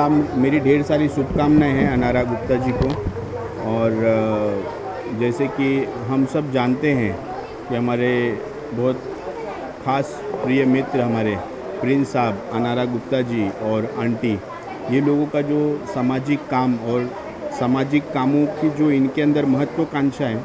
मेरी ढेर सारी शुभकामनाएं हैं अनारा गुप्ता जी को। और जैसे कि हम सब जानते हैं कि हमारे बहुत ख़ास प्रिय मित्र हमारे प्रिंस साहब, अनारा गुप्ता जी और आंटी, ये लोगों का जो सामाजिक काम और सामाजिक कामों की जो इनके अंदर महत्वाकांक्षा है,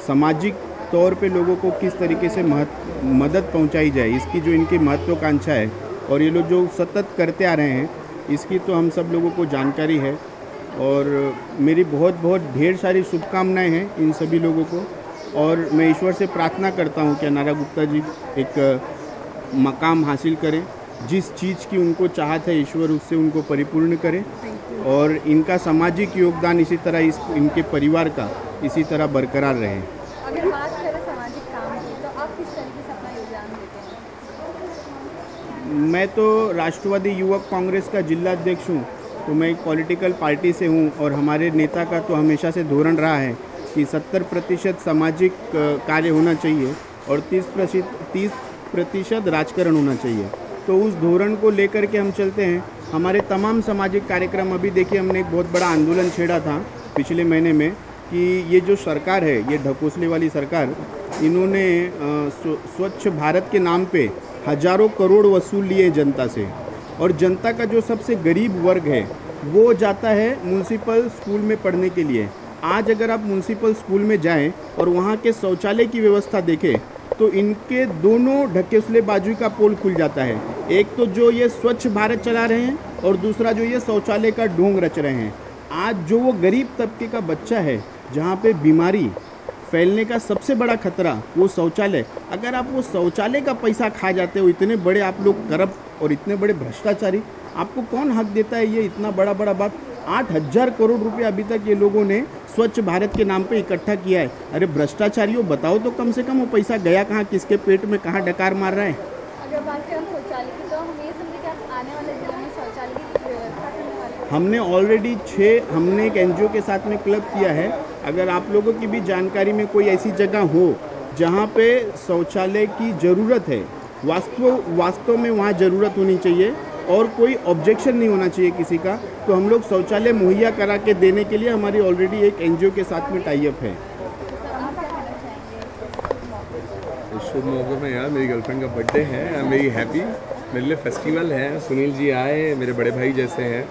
सामाजिक तौर पे लोगों को किस तरीके से मदद पहुंचाई जाए, इसकी जो इनकी महत्वाकांक्षा है और ये लोग जो सतत करते आ रहे हैं, इसकी तो हम सब लोगों को जानकारी है। और मेरी बहुत बहुत ढेर सारी शुभकामनाएं हैं इन सभी लोगों को। और मैं ईश्वर से प्रार्थना करता हूं कि अनारा गुप्ता जी एक मकाम हासिल करें, जिस चीज़ की उनको चाहत है ईश्वर उससे उनको परिपूर्ण करे, और इनका सामाजिक योगदान इसी तरह इनके परिवार का इसी तरह बरकरार रहे। अगर बात करें सामाजिक काम की, तो आप किस तरीके से अपना योगदान देते हैं? मैं तो राष्ट्रवादी युवक कांग्रेस का जिला अध्यक्ष हूँ, तो मैं एक पॉलिटिकल पार्टी से हूँ और हमारे नेता का तो हमेशा से धोरण रहा है कि 70% सामाजिक कार्य होना चाहिए और 30% राजकारण होना चाहिए। तो उस धोरण को लेकर के हम चलते हैं। हमारे तमाम सामाजिक कार्यक्रम, अभी देखिए हमने एक बहुत बड़ा आंदोलन छेड़ा था पिछले महीने में कि ये जो सरकार है, ये ढकोसले वाली सरकार, इन्होंने स्वच्छ भारत के नाम पे हजारों करोड़ वसूल लिए जनता से, और जनता का जो सबसे गरीब वर्ग है वो जाता है म्यूनसिपल स्कूल में पढ़ने के लिए। आज अगर आप म्यूनसिपल स्कूल में जाएं और वहाँ के शौचालय की व्यवस्था देखें तो इनके दोनों ढकेसले बाजू का पोल खुल जाता है। एक तो जो ये स्वच्छ भारत चला रहे हैं और दूसरा जो ये शौचालय का ढोंग रच रहे हैं। आज जो वो गरीब तबके का बच्चा है जहाँ पे बीमारी फैलने का सबसे बड़ा खतरा वो शौचालय, अगर आप वो शौचालय का पैसा खा जाते हो, इतने बड़े आप लोग करप्ट और इतने बड़े भ्रष्टाचारी, आपको कौन हक देता है ये इतना बड़ा बड़ा बात? 8,000 करोड़ रुपए अभी तक ये लोगों ने स्वच्छ भारत के नाम पे इकट्ठा किया है। अरे भ्रष्टाचारियों, बताओ तो कम से कम वो पैसा गया कहाँ, किसके पेट में कहाँ डकार मार रहा है? अगर बात करें शौचालय की, तो हम ये समझे कि आप आने वाले दिनों में शौचालय की व्यवस्था करने वाले हैं। हमने ऑलरेडी 6 हमने एक एनजीओ के साथ में क्लब किया है। अगर आप लोगों की भी जानकारी में कोई ऐसी जगह हो जहाँ पे शौचालय की ज़रूरत है, वास्तव में वहाँ ज़रूरत होनी चाहिए और कोई ऑब्जेक्शन नहीं होना चाहिए किसी का, तो हम लोग शौचालय मुहैया करा के देने के लिए हमारी ऑलरेडी एक एनजीओ के साथ में टाई अप है। शुभ मौके में यार, मेरी गर्लफ्रेंड का बर्थडे है, आई एम वेरी हैप्पी। मेरे लिए फेस्टिवल है। सुनील जी आए, मेरे बड़े भाई जैसे हैं।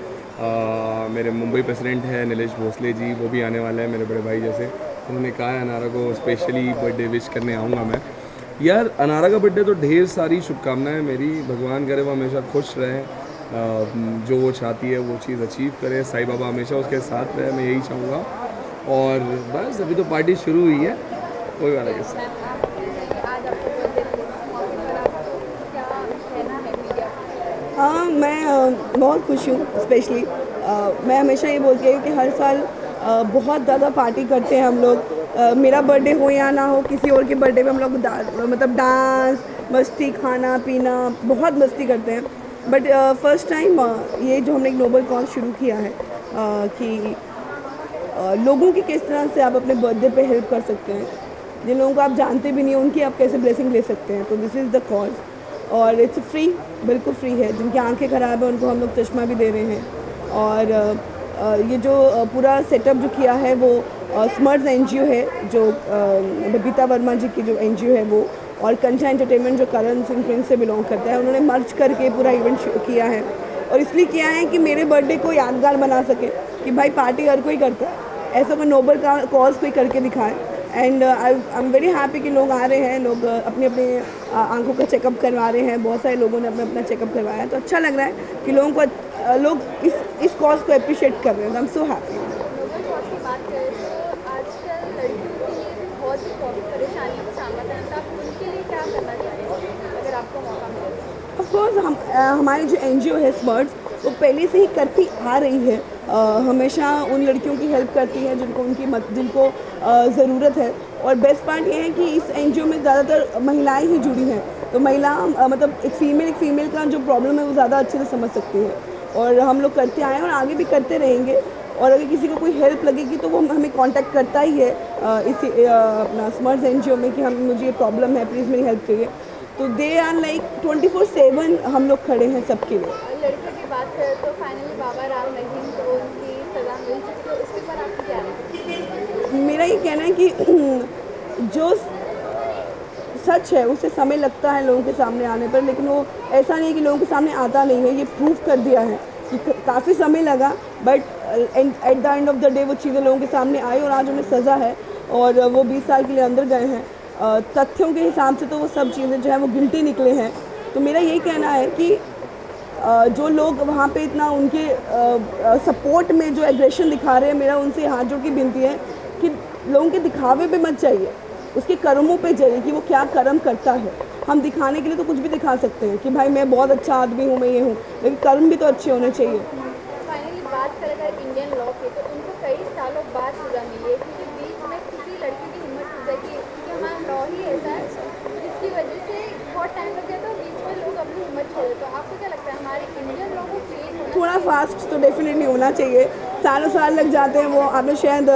मेरे मुंबई प्रेसिडेंट है नीलेश भोसले जी, वो भी आने वाले हैं मेरे बड़े भाई जैसे। उन्होंने कहा है अनारा को स्पेशली बर्थडे विश करने आऊँगा मैं। यार अनारा का बर्थडे तो ढेर सारी शुभकामनाएं मेरी। भगवान करे वो हमेशा खुश रहे, जो वो चाहती है वो चीज़ अचीव करे, साईं बाबा हमेशा उसके साथ रहे, मैं यही चाहूँगा। और बस अभी तो पार्टी शुरू हुई है, कोई बात नहीं। हाँ, मैं बहुत खुश हूँ। स्पेशली मैं हमेशा ये बोलती हूँ कि हर साल बहुत ज़्यादा पार्टी करते हैं हम लोग। मेरा बर्थडे हो या ना हो, किसी और के बर्थडे पे हम लोग मतलब डांस, मस्ती, खाना पीना, बहुत मस्ती करते हैं। बट फर्स्ट टाइम ये जो हमने एक नोबल कॉज शुरू किया है कि लोगों की किस तरह से आप अपने बर्थडे पे हेल्प कर सकते हैं, जिन लोगों को आप जानते भी नहीं, उनकी आप कैसे ब्लेसिंग ले सकते हैं। तो दिस इज़ द कॉज, और इट्स फ्री, बिल्कुल फ्री है। जिनकी आंखें ख़राब है उनको हम लोग चश्मा भी दे रहे हैं। और ये जो पूरा सेटअप जो किया है वो स्मर्ट्स एनजीओ है, जो बबीता वर्मा जी की जो एनजीओ है वो, और कंचा एंटरटेनमेंट जो करण सिंह प्रिंस से बिलोंग करता है, उन्होंने मर्ज करके पूरा इवेंट किया है। और इसलिए किया है कि मेरे बर्थडे को यादगार बना सके कि भाई पार्टी हर कोई करता है, ऐसा कोई नोबल का कॉज कोई करके दिखाए। And I am very happy कि लोग आ रहे हैं, लोग अपने अपने आंखों का चेकअप करवा रहे हैं। बहुत सारे लोगों ने अपना अपना चेकअप करवाया है, तो अच्छा लग रहा है कि लोग इस कॉज को अप्रिशिएट कर रहे हैं। I am so happy. Noble cause की बात करें तो आजकल लड़कियों के लिए बहुत सी परेशानियों का सामना करना था, आप उनके लिए क्या करना चाहेंगे अगर आपको मौका मिले? ऑफ कोर्स हमारी जो एनजीओ है स्मर्ट्स, वो पहले से ही करती आ रही है। हमेशा उन लड़कियों की हेल्प करती है जिनको ज़रूरत है। और बेस्ट पार्ट ये है कि इस एनजीओ में ज़्यादातर महिलाएं ही जुड़ी हैं, तो महिला मतलब एक फीमेल का जो प्रॉब्लम है वो ज़्यादा अच्छे से समझ सकती है। और हम लोग करते आए हैं और आगे भी करते रहेंगे। और अगर किसी को कोई हेल्प लगेगी तो वो हमें कांटेक्ट करता ही है अपना स्मर्ट्स एनजीओ में कि मुझे ये प्रॉब्लम है, प्लीज़ मेरी हेल्प करिए। तो दे आर लाइक 24/7 हम लोग खड़े हैं सबके लिए। लड़कियों की बात करें तो फाइनली बाबा राम रहीम को उनकी सज़ा मिल चुकी है, उसके ऊपर आपकी क्या राय है? मेरा ये कहना है कि जो सच है उसे समय लगता है लोगों के सामने आने पर, लेकिन वो ऐसा नहीं है कि लोगों के सामने आता नहीं है। ये प्रूव कर दिया है कि काफ़ी समय लगा, but at the end of the day वो चीज़ें लोगों के सामने आई और आज उन्हें सज़ा है और वो 20 साल के लिए अंदर गए हैं। तथ्यों के हिसाब से तो वो सब चीज़ें जो है वो गिल्टी निकले हैं। तो मेरा यही कहना है कि जो लोग वहाँ पे इतना उनके सपोर्ट में जो एग्रेशन दिखा रहे हैं, मेरा उनसे हाथ जोड़ के विनती है कि लोगों के दिखावे पे मत जाइए, उसके कर्मों पे जाइए कि वो क्या कर्म करता है। हम दिखाने के लिए तो कुछ भी दिखा सकते हैं कि भाई मैं बहुत अच्छा आदमी हूँ, मैं ये हूँ, लेकिन कर्म भी तो अच्छे होने चाहिए। फाइनली बात करें अगर इंडियन लॉ की, तो उनको कई सालों बाद सज़ा मिली है क्योंकि बीच में किसी लड़की की हिम्मत टूट जाएगी क्योंकि हमारा लॉ ही ऐसा है जिसकी वजह से बहुत टाइम लग जाता है, बीच में लोग अपनी हिम्मत छोड़ देते। तो आपको क्या लगता है हमारे इंडियन लॉ को चेंज होना थोड़ा फास्ट तो डेफिनेटली होना चाहिए, सालों साल लग जाते हैं। वो आपने शायद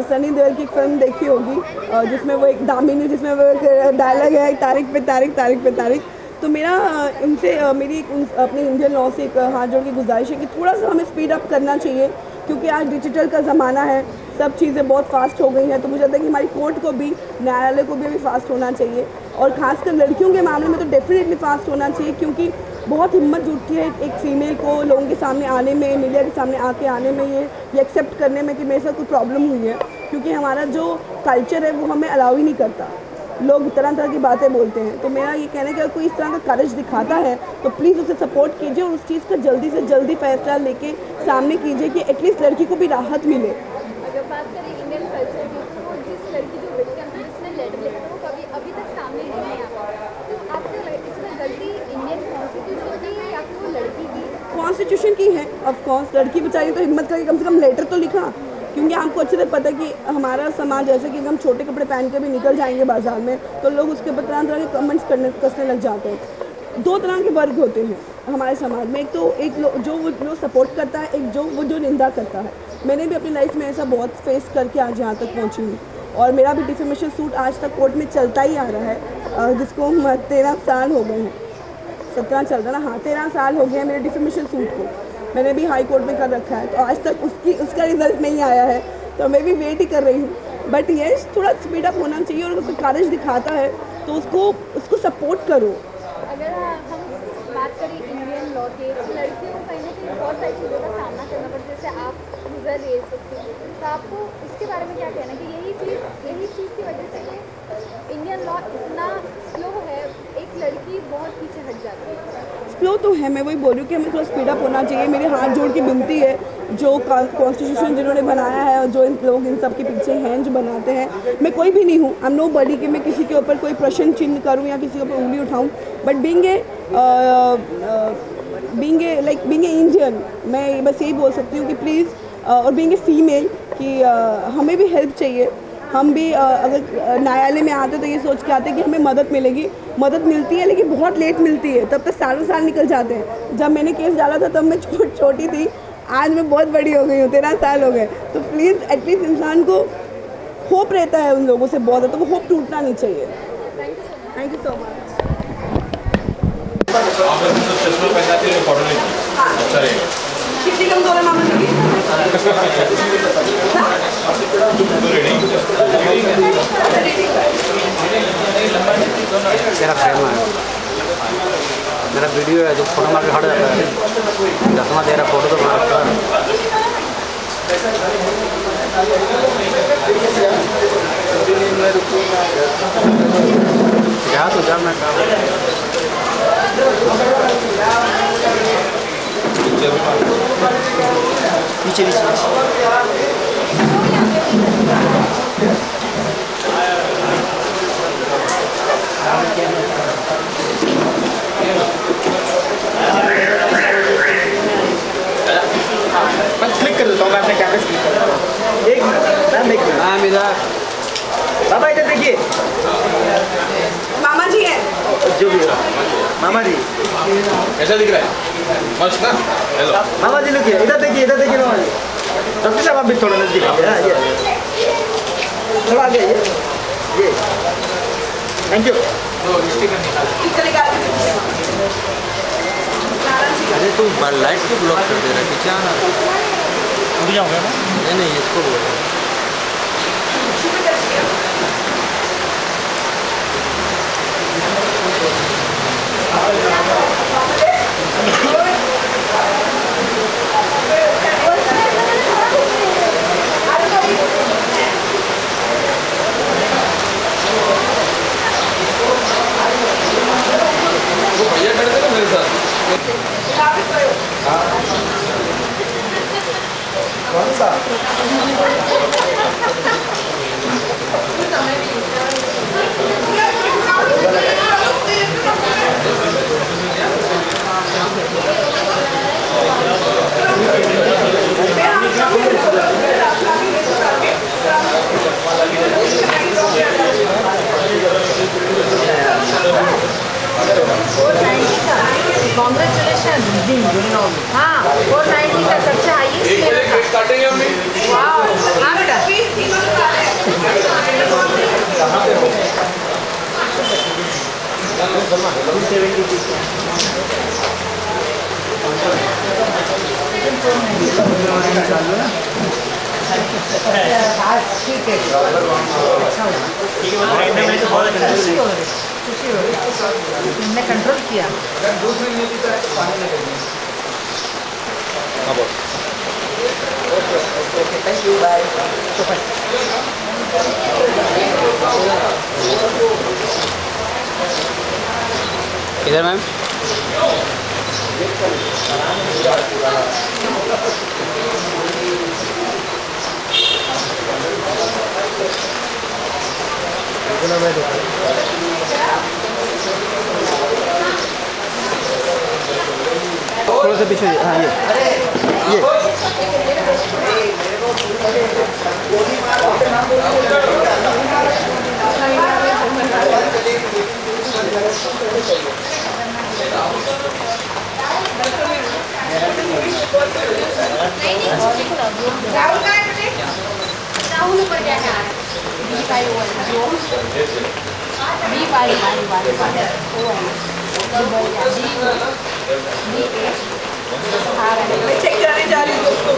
सनी देओल की एक फिल्म देखी होगी जिसमें वो एक दामिनी, जिसमें वो एक डायलॉग है तारीख पे तारीख, तारीख पे तारीख। तो मेरा उनसे मेरी अपने इंडियन लॉ से एक हाथ जोड़ की गुजारिश है कि थोड़ा सा हमें स्पीड अप करना चाहिए क्योंकि आज डिजिटल का ज़माना है, सब चीज़ें बहुत फास्ट हो गई हैं। तो मुझे लगता है कि हमारी कोर्ट को भी, न्यायालय को भी अभी फास्ट होना चाहिए और ख़ासकर लड़कियों के मामले में तो डेफिनेटली फास्ट होना चाहिए क्योंकि बहुत हिम्मत जुटती है एक फीमेल को लोगों के सामने आने में, मीडिया के सामने आके आने में, ये एक्सेप्ट करने में कि मेरे साथ कोई प्रॉब्लम हुई है, क्योंकि हमारा जो कल्चर है वो हमें अलाउ ही नहीं करता। लोग तरह तरह की बातें बोलते हैं। तो मेरा ये कहना है कि अगर कोई इस तरह का करेज दिखाता है तो प्लीज़ उसे सपोर्ट कीजिए और उस चीज़ का जल्दी से जल्दी फैसला लेके सामने कीजिए कि एटलीस्ट लड़की को भी राहत मिले। अगर बात करें इंडियन कल्चर की, तो वो जिस लड़की जो विक्टिम है जिसने लेटर लिखा वो कभी अभी तक सामने नहीं आ पाया, तो आपको इसमें गलती इंडियन कॉन्स्टिट्यूशन की है या फिर वो लड़की की? कॉन्स्टिट्यूशन की है ऑफकोर्स। लड़की बेचारी तो हिम्मत करके कम से कम लेटर तो लिखा, क्योंकि आपको अच्छे से पता है कि हमारा समाज ऐसे कि हम छोटे कपड़े पहन के भी निकल जाएंगे बाजार में तो लोग उसके ऊपर तरह तरह के कमेंट्स कसने लग जाते हैं। दो तरह के वर्ग होते हैं हमारे समाज में, एक तो जो सपोर्ट करता है, एक जो निंदा करता है। मैंने भी अपनी लाइफ में ऐसा बहुत फेस करके आज यहाँ तक पहुँची हूँ और मेरा भी डिफेमेशन सूट आज तक कोर्ट में चलता ही आ रहा है, जिसको 13 साल हो गए हैं, 17 चल रहा ना, हाँ 13 साल हो गए हैं मेरे डिफेमेशन सूट को। मैंने भी हाई कोर्ट में कर रखा है, तो आज तक उसका रिजल्ट नहीं आया है, तो मैं भी वेट ही कर रही हूँ। बट यस, थोड़ा स्पीड अप होना चाहिए और अगर करेज दिखाता है तो उसको सपोर्ट करो। अगर हम बात करें इंडियन लॉ के, तो लड़कियों को कहीं ना कहीं बहुत सारी चीज़ों का सामना करना पड़ता है, जैसे आप गुजर रहे सकते हैं, तो आपको इसके बारे में क्या कहना है कि यही चीज़ की वजह से कि इंडियन लॉ इतना स्लो है, एक लड़की बहुत पीछे हट जाती है? स्लो तो है, मैं वही बोल रही हूँ कि हमें थोड़ा स्पीड अप होना चाहिए। मेरे हाथ जोड़ की विनती है, जो कॉन्स्टिट्यूशन जिन्होंने बनाया है और जो लोग इन सब के पीछे हैं जो बनाते हैं, मैं कोई भी नहीं हूँ, आई एम नो बडी कि मैं किसी के ऊपर कोई प्रश्न चिन्ह करूँ या किसी के ऊपर उंगली उठाऊँ, बट बीइंग ए इंडियन, मैं बस यही बोल सकती हूँ कि प्लीज़, और बीइंग ए फीमेल कि हमें भी हेल्प चाहिए। हम भी अगर न्यायालय में आते तो ये सोच के आते कि हमें मदद मिलेगी, मदद मिलती है लेकिन बहुत लेट मिलती है, तब तक सालों साल निकल जाते हैं। जब मैंने केस डाला था तब मैं छोटी थी, आज मैं बहुत बड़ी हो गई हूँ, 13 साल हो गए। तो प्लीज़ एटलीस्ट इंसान को होप रहता है उन लोगों से बहुत, तो वो होप टूटना नहीं चाहिए। Thank you so much. कितनी कम दो मामा जी? मेरा फ्रेम है, मेरा वीडियो है जो फोटो मार के हट जाता है, चश्मा दे रहा फोटो तो बना रखा है। जा तो जा, मैं पीछे मैं क्लिक कर देता हूँ, मैं अपने कैमरे से क्लिक कर देता हूँ। एक मिनट मैम, एक मिनट। हाँ इधर बाबा इधर देखिए, मामा जी है जो भी है मामा जी, कैसा दिख रहा है? मस्त ना? हेलो मामा जी देखिए, इधर देखिए मामा जी। डॉक्टर साहब आप भी थोड़ा नजदीक आइए, हाँ ये थोड़ा आगे ये थैंक यू। नाराज अरे तू लाइट क्यों ब्लॉक कर दे रहा है? पीछे आना। उड़ जाऊँगा ना। नहीं नहीं, इसको बोल रहा हूँ। भैया खड़े थे ना मेरे साथ। कौन सा? कॉन्ग्रेचुलेशन। हाँ 490 का सबसे हाईएस्ट। 1 बजे केक काटेंगे हम भी। वाह, हाँ बेटा। ठीक है, खुशी हो रही, तुमने कंट्रोल किया। Thank you, bye. इधर मैम। थोड़ा सा पीछे। हाँ ये राहुल ऊपर क्या है? चेक कराने जा रही हूँ उसको।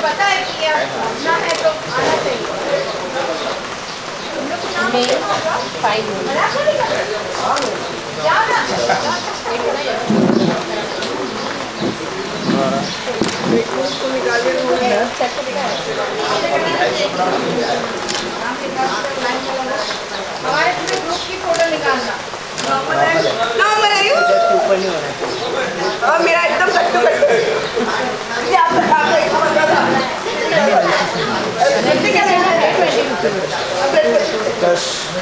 पता है कि अपना है तो आना चाहिए। हमारे पूरे ग्रुप की फोटो निकालना। और मेरा एकदम कट्टू कट्टू। ये आपका काम है, समझ रहा था।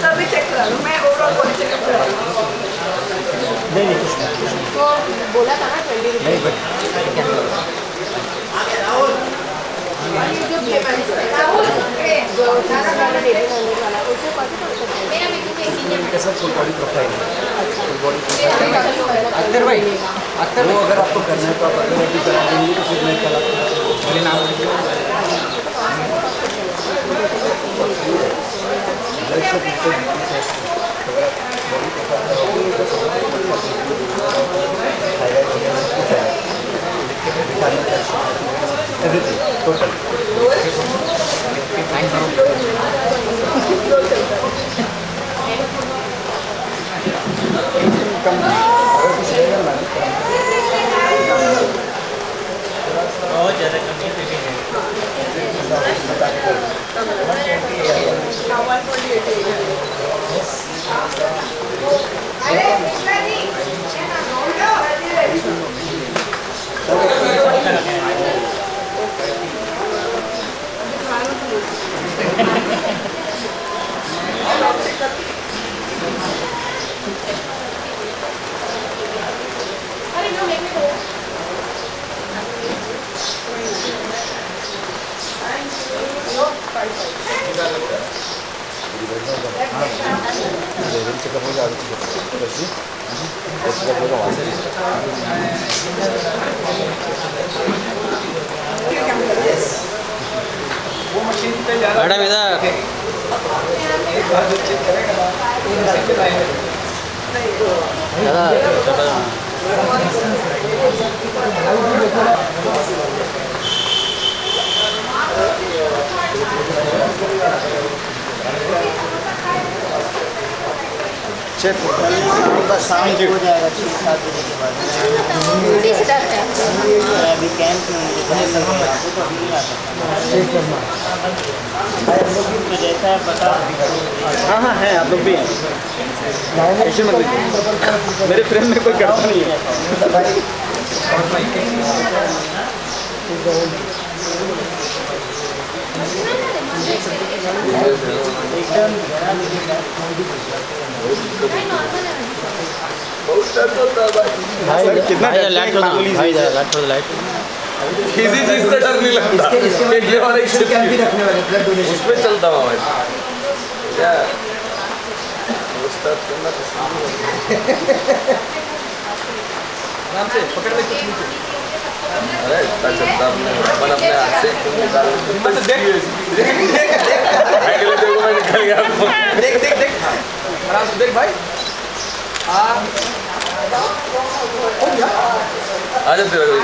तभी चेक करा लो, मैं ओवरऑल बॉडी चेकअप करा लूँ। तो बोला था ना 20 रुपये। अख्तर भाई, अख्तर वो अगर आपको करना है तो आप अगर अभी करा देंगे तो फिर मैं कल मेरे नाम एवरीथिंग टोटल। बहुत ज़्यादा कमी मैडम इधर शाम के हो जाएगा 6-7 बजे के बाद। अभी कैंप में तो जैसा है पता। हाँ हाँ है, आप लोग भी हैं, ऐसे मत लीजिए, मेरे फ्रेंड में कोई करता नहीं है। कितना लाइट किसी चीज से डर नहीं लगता। ये वाला कैंप भी रखने वाले ब्लड डोनेशन उसमें चलता हुआ भाई क्या आराम से पकड़ ले कुछ नीचे। अरे इतना चलता अपने हाथ से देखो मैं निकल गया। देख देख देख आराम से देख भाई। आ जा तेरा कोई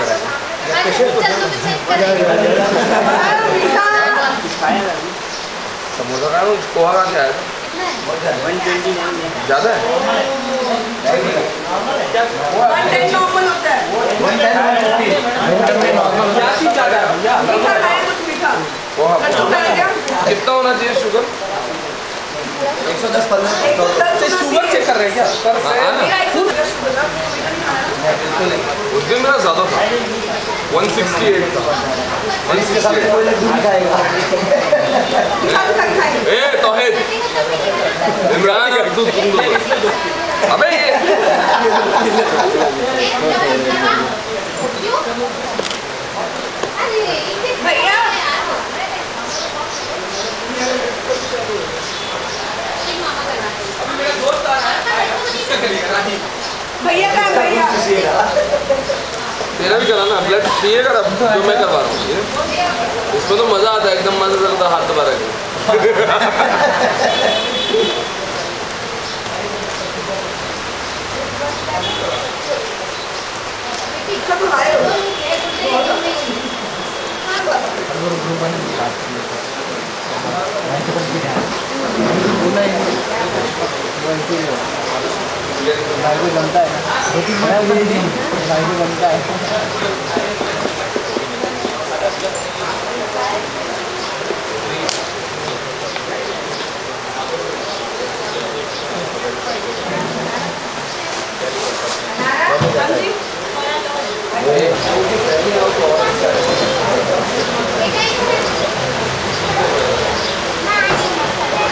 समोसा का पोहा का क्या है? ज़्यादा है? पोहा कितना होना चाहिए शुगर? 110 शुगर चेक कर रहे हैं क्या? उस दिन मेरा ज़्यादा था 168 था। 168 ए तौहीद इमरान तुम अबे भैया भैया का भैया तेरा भी करा ना ब्लड चाहिए कर अब जो मैं करवा रहा हूँ इसमें तो मज़ा आता है एकदम मज़ा करता हाथ दबा रहे भाई को जमता है भाई को जमता है।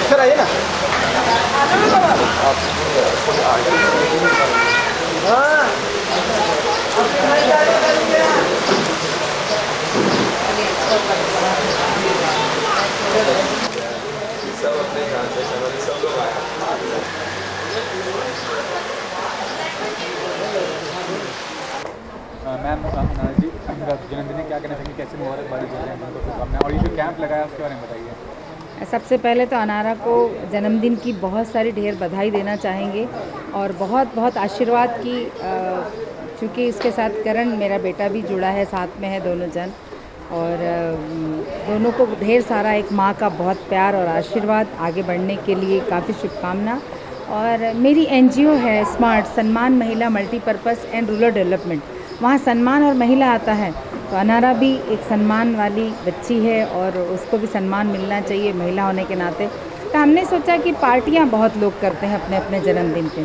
सर आइए ना। मैम जी जन्मदिन क्या कहना चाहेंगे, कैसे मुबारकबादी दे रहे हैं शुभकामनाएं, और ये जो कैंप लगाया उसके बारे में बताइए। सबसे पहले तो अनारा को जन्मदिन की बहुत सारी ढेर बधाई देना चाहेंगे और बहुत बहुत आशीर्वाद की, चूँकि इसके साथ करण मेरा बेटा भी जुड़ा है, साथ में है दोनों जन, और दोनों को ढेर सारा एक माँ का बहुत प्यार और आशीर्वाद, आगे बढ़ने के लिए काफ़ी शुभकामना। और मेरी एनजीओ है स्मार्ट सम्मान महिला मल्टीपर्पज़ एंड रूरल डेवलपमेंट, वहाँ सम्मान और महिला आता है, तो अनारा भी एक सम्मान वाली बच्ची है और उसको भी सम्मान मिलना चाहिए महिला होने के नाते। तो हमने सोचा कि पार्टियाँ बहुत लोग करते हैं अपने अपने जन्मदिन पे,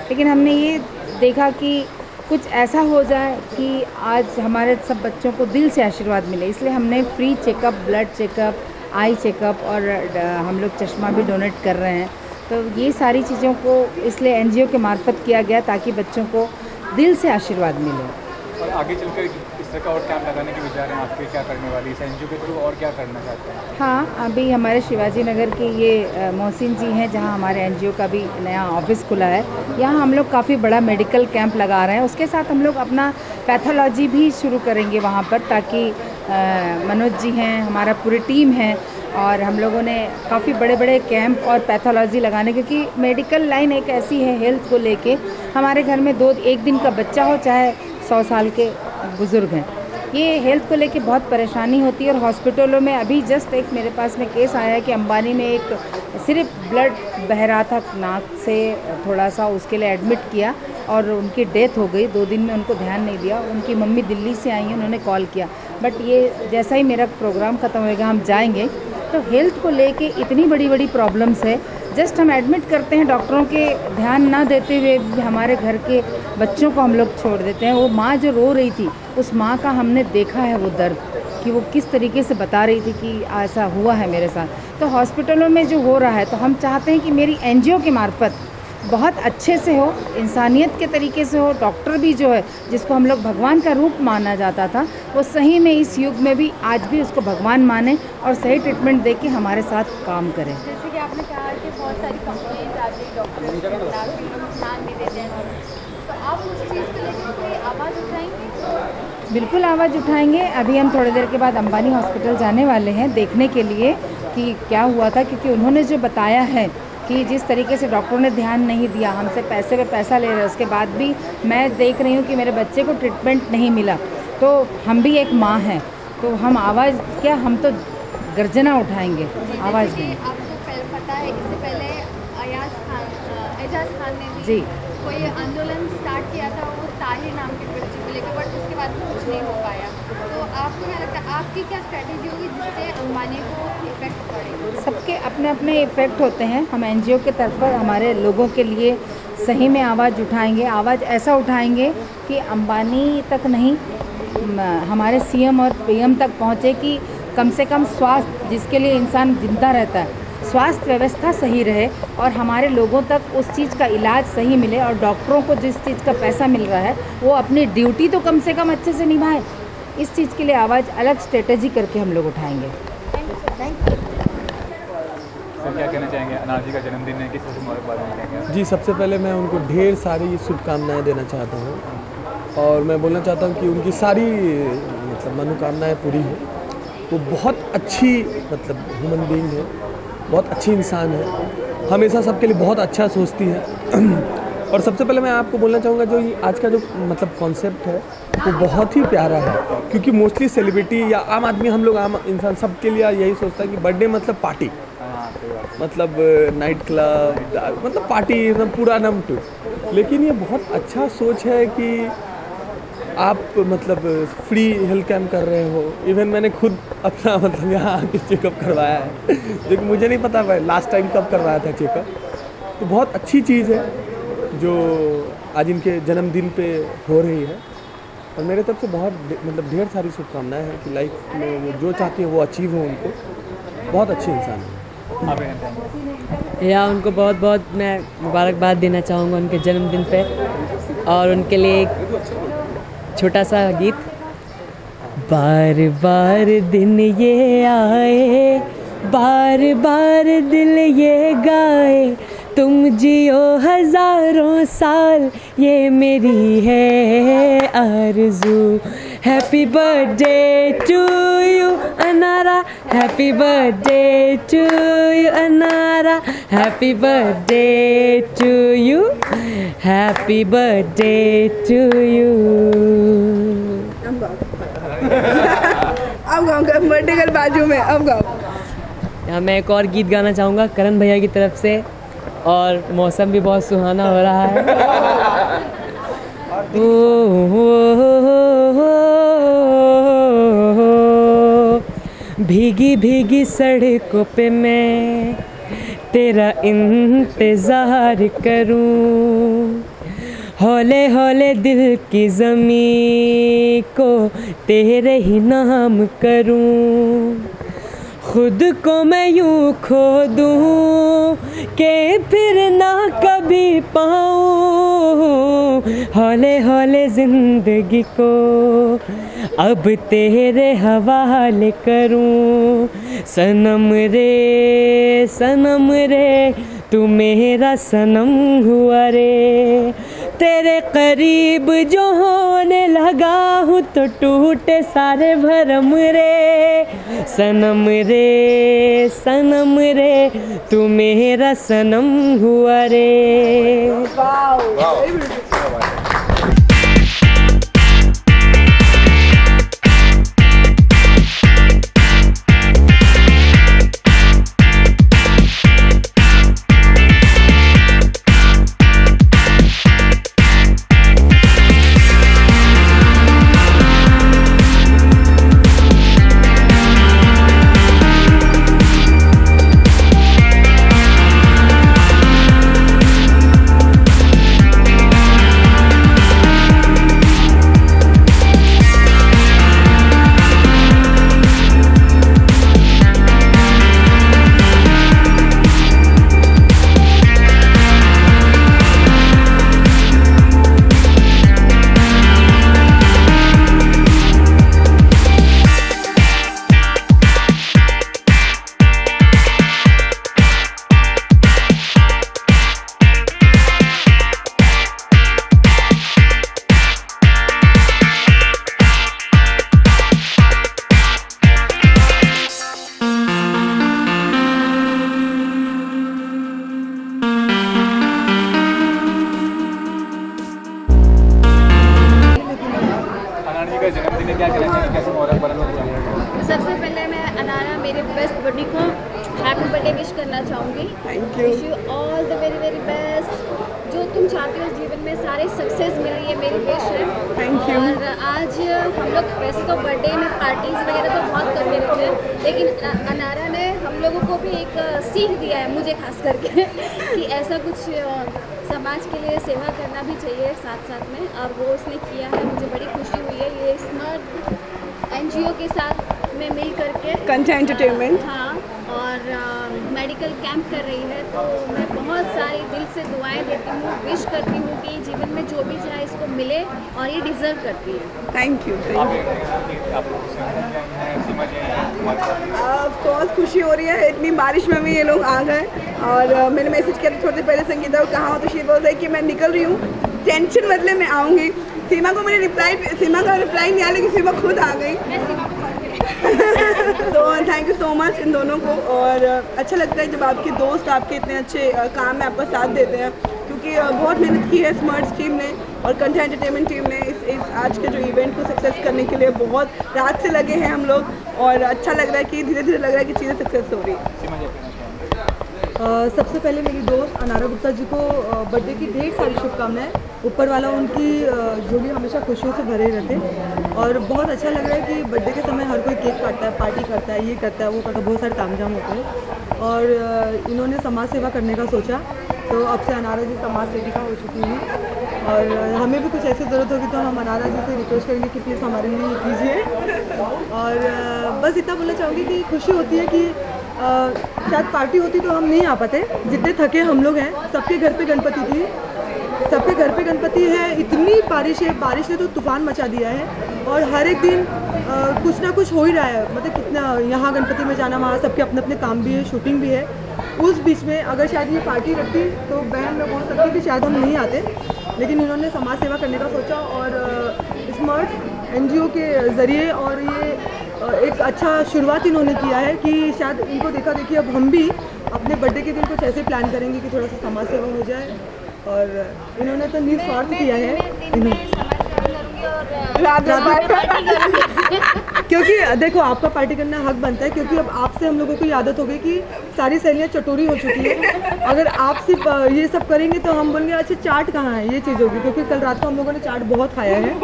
लेकिन हमने ये देखा कि कुछ ऐसा हो जाए कि आज हमारे सब बच्चों को दिल से आशीर्वाद मिले, इसलिए हमने free checkup, blood checkup, eye checkup और हम लोग चश्मा भी डोनेट कर रहे हैं। तो ये सारी चीज़ों को इसलिए एनजीओ के मार्फत किया गया ताकि बच्चों को दिल से आशीर्वाद मिले। और आगे चलकर इस तरह का और कैंप लगाने के विचार हैं आपके, क्या करने वाली इस एनजीओ के थ्रू और क्या करना चाहते हैं? हाँ, अभी हमारे शिवाजी नगर के ये मोहसिन जी हैं, जहाँ हमारे एनजीओ का भी नया ऑफिस खुला है। यहाँ हम लोग काफ़ी बड़ा मेडिकल कैंप लगा रहे हैं। उसके साथ हम लोग अपना पैथोलॉजी भी शुरू करेंगे वहाँ पर, ताकि मनोज जी हैं, हमारा पूरी टीम है, और हम लोगों ने काफ़ी बड़े बड़े कैंप और पैथोलॉजी लगाने, क्योंकि मेडिकल लाइन एक ऐसी है हेल्थ को लेके, हमारे घर में एक दिन का बच्चा हो चाहे 100 साल के बुज़ुर्ग हैं, ये हेल्थ को लेके बहुत परेशानी होती है। और हॉस्पिटलों में अभी जस्ट एक मेरे पास में केस आया है कि अंबानी में एक सिर्फ ब्लड बह रहा था नाक से थोड़ा सा, उसके लिए एडमिट किया और उनकी डेथ हो गई। 2 दिन में उनको ध्यान नहीं दिया। उनकी मम्मी दिल्ली से आई हैं, उन्होंने कॉल किया, बट ये जैसा ही मेरा प्रोग्राम ख़त्म होएगा हम जाएंगे। तो हेल्थ को लेके इतनी बड़ी बड़ी प्रॉब्लम्स है, जस्ट हम एडमिट करते हैं, डॉक्टरों के ध्यान ना देते हुए हमारे घर के बच्चों को हम लोग छोड़ देते हैं। वो माँ जो रो रही थी, उस माँ का हमने देखा है वो दर्द, कि वो किस तरीके से बता रही थी कि ऐसा हुआ है मेरे साथ। तो हॉस्पिटलों में जो हो रहा है, तो हम चाहते हैं कि मेरी एनजीओ के मार्फत बहुत अच्छे से हो, इंसानियत के तरीके से हो। डॉक्टर भी जो है, जिसको हम लोग भगवान का रूप माना जाता था, वो सही में इस युग में भी आज भी उसको भगवान माने और सही ट्रीटमेंट दे के हमारे साथ काम करें। जैसे कि आपने कहा कि बहुत सारी कंप्लेंट आ रही डॉक्टर ध्यान नहीं देते हैं, तो आप उस चीज़ को लेकर कोई आवाज़ उठाएंगे? बिल्कुल आवाज़ उठाएंगे। अभी हम थोड़ी देर के बाद अंबानी हॉस्पिटल जाने वाले हैं देखने के लिए कि क्या हुआ था, क्योंकि उन्होंने जो बताया है कि जिस तरीके से डॉक्टरों ने ध्यान नहीं दिया, हमसे पैसे पे पैसा ले रहे हैं, उसके बाद भी मैं देख रही हूँ कि मेरे बच्चे को ट्रीटमेंट नहीं मिला। तो हम भी एक माँ हैं, तो हम आवाज़ क्या, हम तो गर्जना उठाएंगे, आवाज़ नहीं। आपको पता है इससे पहले एजाज खान ने जी कोई आंदोलन स्टार्ट किया था, वो ताहिर नाम के बच्चे को लेकर, बट उसके बाद कुछ नहीं हो पाया। तो आपको क्या लगता है, आपकी क्या स्ट्रैटेजी होगी जिससे अंबानी को इफेक्ट पड़े? सबके अपने अपने इफ़ेक्ट होते हैं। हम एनजीओ के तरफ पर हमारे लोगों के लिए सही में आवाज़ उठाएंगे। आवाज़ ऐसा उठाएंगे कि अंबानी तक नहीं, हमारे सीएम और पीएम तक पहुँचे, कि कम से कम स्वास्थ्य, जिसके लिए इंसान जिंदा रहता है, स्वास्थ्य व्यवस्था सही रहे और हमारे लोगों तक उस चीज़ का इलाज सही मिले, और डॉक्टरों को जिस चीज़ का पैसा मिल रहा है वो अपनी ड्यूटी तो कम से कम अच्छे से निभाए। इस चीज़ के लिए आवाज़ अलग स्ट्रेटजी करके हम लोग उठाएंगे। सर क्या कहना चाहेंगे, अनाज जी का जन्मदिन है, किस तरह से मुबारकबाद देना चाहेंगे? जी, सबसे पहले मैं उनको ढेर सारी शुभकामनाएं देना चाहता हूँ, और मैं बोलना चाहता हूँ कि उनकी सारी मतलब मनोकामनाएं पूरी हो। वो बहुत अच्छी मतलब ह्यूमन बीइंग है, बहुत अच्छी इंसान है, हमेशा सबके लिए बहुत अच्छा सोचती है। और सबसे पहले मैं आपको बोलना चाहूँगा, जो ये आज का जो मतलब कॉन्सेप्ट है वो बहुत ही प्यारा है, क्योंकि मोस्टली सेलिब्रिटी या आम आदमी, हम लोग आम इंसान सबके लिए यही सोचता है कि बर्थडे मतलब पार्टी, मतलब नाइट क्लब, मतलब पार्टी, एकदम पूरा नाम टू। लेकिन ये बहुत अच्छा सोच है कि आप मतलब फ्री हेल्थ कैंप कर रहे हो। इवन मैंने खुद अपना मतलब यहाँ आके चेकअप करवाया है, जो कि मुझे नहीं पता भाई लास्ट टाइम कब करवाया था चेकअप। तो बहुत अच्छी चीज़ है जो आज इनके जन्मदिन पे हो रही है, और मेरे तरफ से बहुत मतलब ढेर सारी शुभकामनाएं हैं कि लाइफ में वो जो चाहती हैं वो अचीव हो। उनको बहुत अच्छे इंसान हैं। या उनको बहुत बहुत मैं मुबारकबाद देना चाहूँगा उनके जन्मदिन पे, और उनके लिए एक छोटा सा गीत। बार बार दिन ये आए, बार बार दिल ये गाए, तुम जियो हज़ारों साल, ये मेरी है आरज़ू। Happy birthday to you Anara, happy birthday to you Anara, happy birthday to you, happy birthday to you. अब गाओ, बर्थडे कल बाजू में, अब गाओ। यहाँ मैं एक और गीत गाना चाहूँगा करण भैया की तरफ से, और मौसम भी बहुत सुहाना हो रहा है। भीगी भीगी सड़कों पे मैं तेरा इंतज़ार करूं, हौले हौले दिल की ज़मीं को तेरे ही नाम करूं, खुद को मैं यूं खो दूं कि फिर ना कभी पाऊं, हौले हौले जिंदगी को अब तेरे हवाले करूं। सनम रे तू मेरा सनम हुआ रे। तेरे करीब जो होने लगा हूँ तो टूटे सारे भरम रे। सनम रे तू मेरा सनम हुआ रे। सबसे पहले मैं अनारा मेरे बेस्ट बर्थडे को हैप्पी बर्थडे विश करना चाहूँगी। Thank you. Wish you all the very very best. जो तुम चाहते हो जीवन में सारे सक्सेस मिले, ये मेरी विश है। Thank you. और आज हम लोग वैसे तो बर्थडे में पार्टीज वगैरह तो बहुत करते रहते हैं, लेकिन अनारा ने हम लोगों को भी एक सीख दिया है, मुझे खास करके कि ऐसा कुछ समाज के लिए सेवा करना भी चाहिए साथ साथ में, और वो उसने किया है। मुझे बड़ी खुशी हुई है ये स्मार्ट NGO के साथ में मिल करके कंठा एंटरटेनमेंट, हाँ, और मेडिकल कैंप कर रही है। तो मैं बहुत सारी दिल से दुआएं देती हूँ, विश करती हूँ कि जीवन में जो भी चाहे इसको मिले, और ये डिज़र्व करती है। Thank you. ऑफ कोर्स खुशी हो रही है, इतनी बारिश में भी ये लोग आ गए। और मैंने मैसेज किया थोड़ी देर पहले संगीता को, कहाँ हो, तो शी बोल रही कि मैं निकल रही हूँ, टेंशन मतलब मैं आऊँगी। सीमा को मैंने सीमा का रिप्लाई नहीं आया, लेकिन सीमा खुद आ गई। तो thank you so much in दोनों को। और अच्छा लगता है जब आपके दोस्त आपके इतने अच्छे काम में आपका साथ देते हैं, क्योंकि बहुत मेहनत की है स्मार्ट्स टीम ने और कंठा एंटरटेनमेंट टीम ने इस आज के जो इवेंट को सक्सेस करने के लिए बहुत रात से लगे हैं हम लोग। और अच्छा लग रहा है कि धीरे धीरे लग रहा है कि चीज़ें सक्सेस हो रही है। सबसे पहले मेरी दोस्त अनारा गुप्ता जी को बर्थडे की ढेर सारी शुभकामनाएं। ऊपर वाला उनकी जोड़ी हमेशा खुशियों से भरे रहते। और बहुत अच्छा लग रहा है कि बर्थडे के समय हर कोई केक काटता है, पार्टी करता है, ये करता है, वो करता है, बहुत सारे तामझाम होते हैं। और इन्होंने समाज सेवा करने का सोचा, तो अब से अनारा जी समाज सेविका हो चुकी हैं। और हमें भी कुछ ऐसी ज़रूरत होगी तो हम अनारा जी से रिक्वेस्ट करेंगे कि प्लीज़ हमारे लिए ये कीजिए। और बस इतना बोलना चाहूँगी कि खुशी होती है कि शायद पार्टी होती तो हम नहीं आ पाते, जितने थके हम लोग हैं। सबके घर पे गणपति थी, सबके घर पे गणपति है। इतनी बारिश है, बारिश ने तो तूफान मचा दिया है। और हर एक दिन कुछ ना कुछ हो ही रहा है, मतलब कितना यहाँ गणपति में जाना, वहाँ सबके अपने अपने काम भी है, शूटिंग भी है। उस बीच में अगर शायद ये पार्टी रखती तो बहन में बोल सकती कि शायद हम नहीं आते, लेकिन इन्होंने समाज सेवा करने का सोचा। और स्मार्ट NGO के ज़रिए और ये एक अच्छा शुरुआत इन्होंने किया है कि शायद इनको देखा देखिए अब हम भी अपने बर्थडे के दिन कुछ ऐसे प्लान करेंगे कि थोड़ा सा समाज सेवा हो जाए। और इन्होंने तो निस्वार्थ किया है। क्योंकि देखो आपका पार्टी करना हक बनता है, क्योंकि अब आपसे हम लोगों को आदत हो गई कि सारी सहेलियाँ चटोरी हो चुकी है। अगर आप सिर्फ ये सब करेंगे तो हम बोलेंगे अच्छा चाट कहाँ है, ये चीज़ होगी। क्योंकि कल रात को हम लोगों ने चाट बहुत खाया है।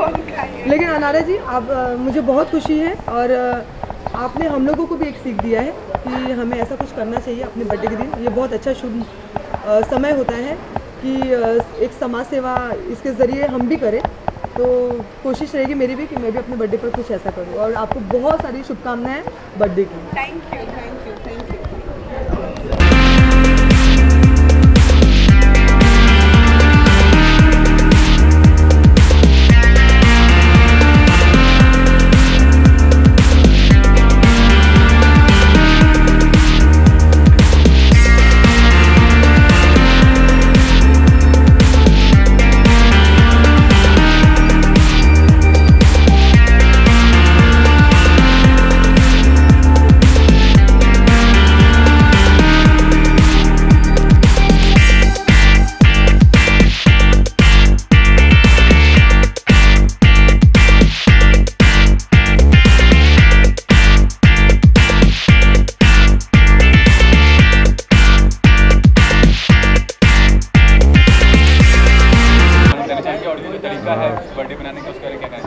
लेकिन अनारा जी आप मुझे बहुत खुशी है, और आपने हम लोगों को भी एक सीख दिया है कि हमें ऐसा कुछ करना चाहिए अपने बर्थडे के दिन। ये बहुत अच्छा शुभ समय होता है कि एक समाज सेवा इसके ज़रिए हम भी करें। तो कोशिश रहेगी मेरी भी कि मैं भी अपने बर्थडे पर कुछ ऐसा करूँ। और आपको बहुत सारी शुभकामनाएं बर्थडे की। Thank you, thank you, thank you.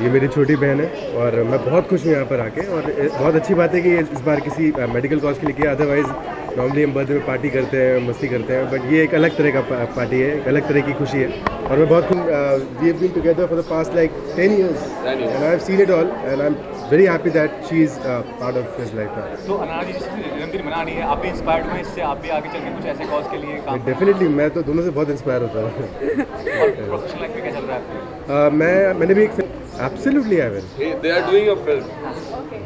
ये मेरी छोटी बहन है और मैं बहुत खुश हूँ यहाँ पर आके। और बहुत अच्छी बात है कि इस बार किसी मेडिकल कॉज के लिए किया, अदरवाइज़ नॉर्मली हम बर्थडे में पार्टी करते हैं, मस्ती करते हैं, बट ये एक अलग तरह का पार्टी है, एक अलग तरह की खुशी है। और मैं बहुत we have been together for the past like 10 years and I have seen it all and I am very happy that she is part of his life now. तो अनारा जी जिसकी जन्मदिन मनानी है, आप भी इंस्पायर्ड हुए इससे, आप भी आगे चल के कुछ ऐसे कॉज के लिए काम? डेफिनेटली, मैं तो दोनों से बहुत इंस्पायर होता हूँ। प्रोफेशनल लाइफ में क्या चल रहा है आपका? मैंने भी एक Absolutely, I will. They are doing a film.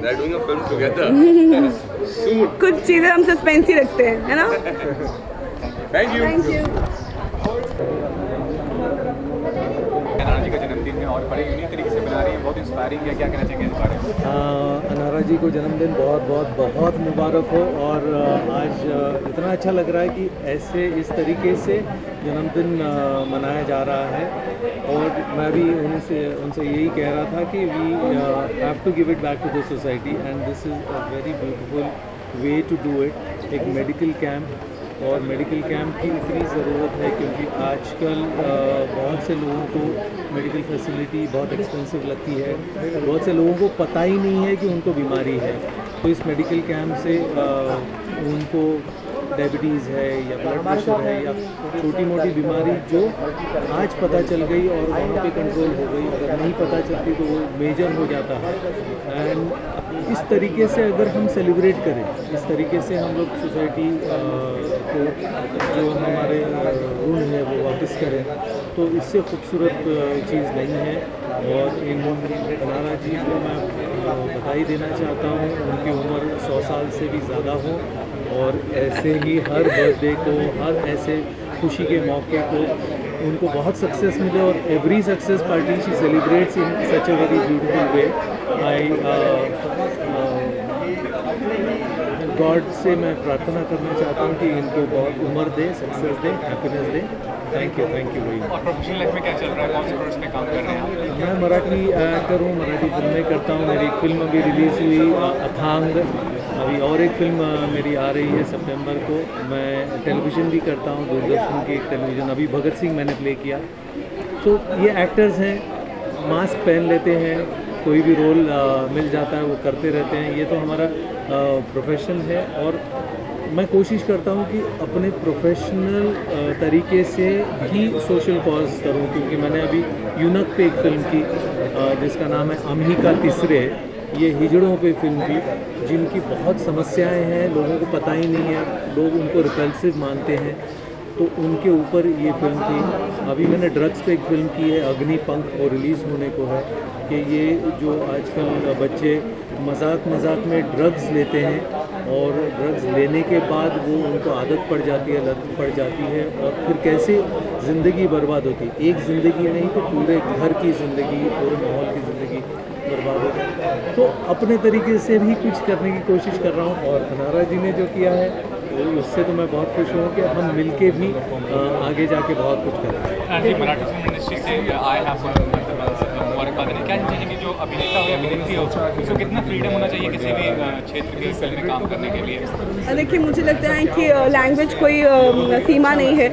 They are doing a film together. Soon. कुछ चीज़ें हम सस्पेंस ही रखते हैं, है ना? Thank you. Thank you. अनारा जी का जन्मदिन है और बड़े यूनिक तरीके से मना रही है, बहुत इंस्पायरिंग है, क्या कहना चाहेंगे इस बारे में? अनारा जी को जन्मदिन बहुत बहुत बहुत मुबारक हो। और आज इतना अच्छा लग रहा है कि ऐसे इस तरीके से जन्मदिन मनाया जा रहा है। और मैं भी उनसे यही कह रहा था कि we have to give it back to the society and this is a very beautiful way to do it. एक मेडिकल कैंप, और मेडिकल कैंप की इतनी ज़रूरत है क्योंकि आजकल बहुत से लोगों को मेडिकल फैसिलिटी बहुत एक्सपेंसिव लगती है, बहुत से लोगों को पता ही नहीं है कि उनको बीमारी है। तो इस मेडिकल कैंप से उनको डायबिटीज़ है या ब्लड प्रेशर है या छोटी मोटी बीमारी जो आज पता चल गई और वहाँ पे कंट्रोल हो गई, अगर नहीं पता चलती तो वो मेजर हो जाता है। एंड इस तरीके से अगर हम सेलिब्रेट करें, इस तरीके से हम लोग सोसाइटी को जो हमारे ऋण है वो वापस करें, तो इससे खूबसूरत चीज़ नहीं है। और इन अनारा जी को मैं बधाई देना चाहता हूँ, उनकी उम्र 100 साल से भी ज़्यादा हो और ऐसे ही हर बर्थडे को, हर ऐसे खुशी के मौके को उनको बहुत सक्सेस मिले और every success party she celebrates in such a very beautiful way. God से मैं प्रार्थना करना चाहता हूँ कि इनको बहुत उम्र दे, सक्सेस दे, हैप्पीनेस दे। थैंक यू भाई। और प्रोफेशनल लाइफ में क्या चल रहा है, कौन से प्रोजेक्ट में काम कर रहे हैं आप? मैं मराठी एक्टर हूँ, मराठी फिल्में करता हूँ। मेरी एक फिल्म अभी रिलीज़ हुई अथांग, अभी और एक फिल्म मेरी आ रही है सितंबर को। मैं टेलीविज़न भी करता हूँ, दूरदर्शन की एक टेलीविज़न, अभी भगत सिंह मैंने प्ले किया। तो ये एक्टर्स हैं, मास्क पहन लेते हैं, कोई भी रोल मिल जाता है वो करते रहते हैं, ये तो हमारा प्रोफेशन है। और मैं कोशिश करता हूँ कि अपने प्रोफेशनल तरीके से भी सोशल कॉज करूँ, क्योंकि मैंने अभी यूनक पे एक फिल्म की जिसका नाम है आम्ही का तीसरे, ये हिजड़ों पे फिल्म की, जिनकी बहुत समस्याएं हैं, लोगों को पता ही नहीं है, लोग उनको रिपल्सिव मानते हैं, तो उनके ऊपर ये फिल्म थी। अभी मैंने ड्रग्स पे एक फिल्म की है अग्निपंख, और रिलीज़ होने को है, कि ये जो आजकल बच्चे मजाक में ड्रग्स लेते हैं और ड्रग्स लेने के बाद वो उनको आदत पड़ जाती है, लत पड़ जाती है, और फिर कैसे ज़िंदगी बर्बाद होती है। एक ज़िंदगी नहीं तो पूरे घर की ज़िंदगी, पूरे माहौल की ज़िंदगी बर्बाद होती है। तो अपने तरीके से भी कुछ करने की कोशिश कर रहा हूँ। और अनारा जी ने जो किया है उससे तो मैं बहुत खुश हूँ कि हम मिलके भी आगे जाके बहुत कुछ करें। जी, मराठी फिल्म इंडस्ट्री से आए हैं आप, मुबारकबाद है। क्या चाहिए जो अभिनेता हो या अभिनेत्री हो, उसको कितना फ्रीडम होना चाहिए किसी भी क्षेत्र की फिल्म में काम करने के लिए? देखिए, मुझे लगता है कि लैंग्वेज कोई सीमा नहीं है,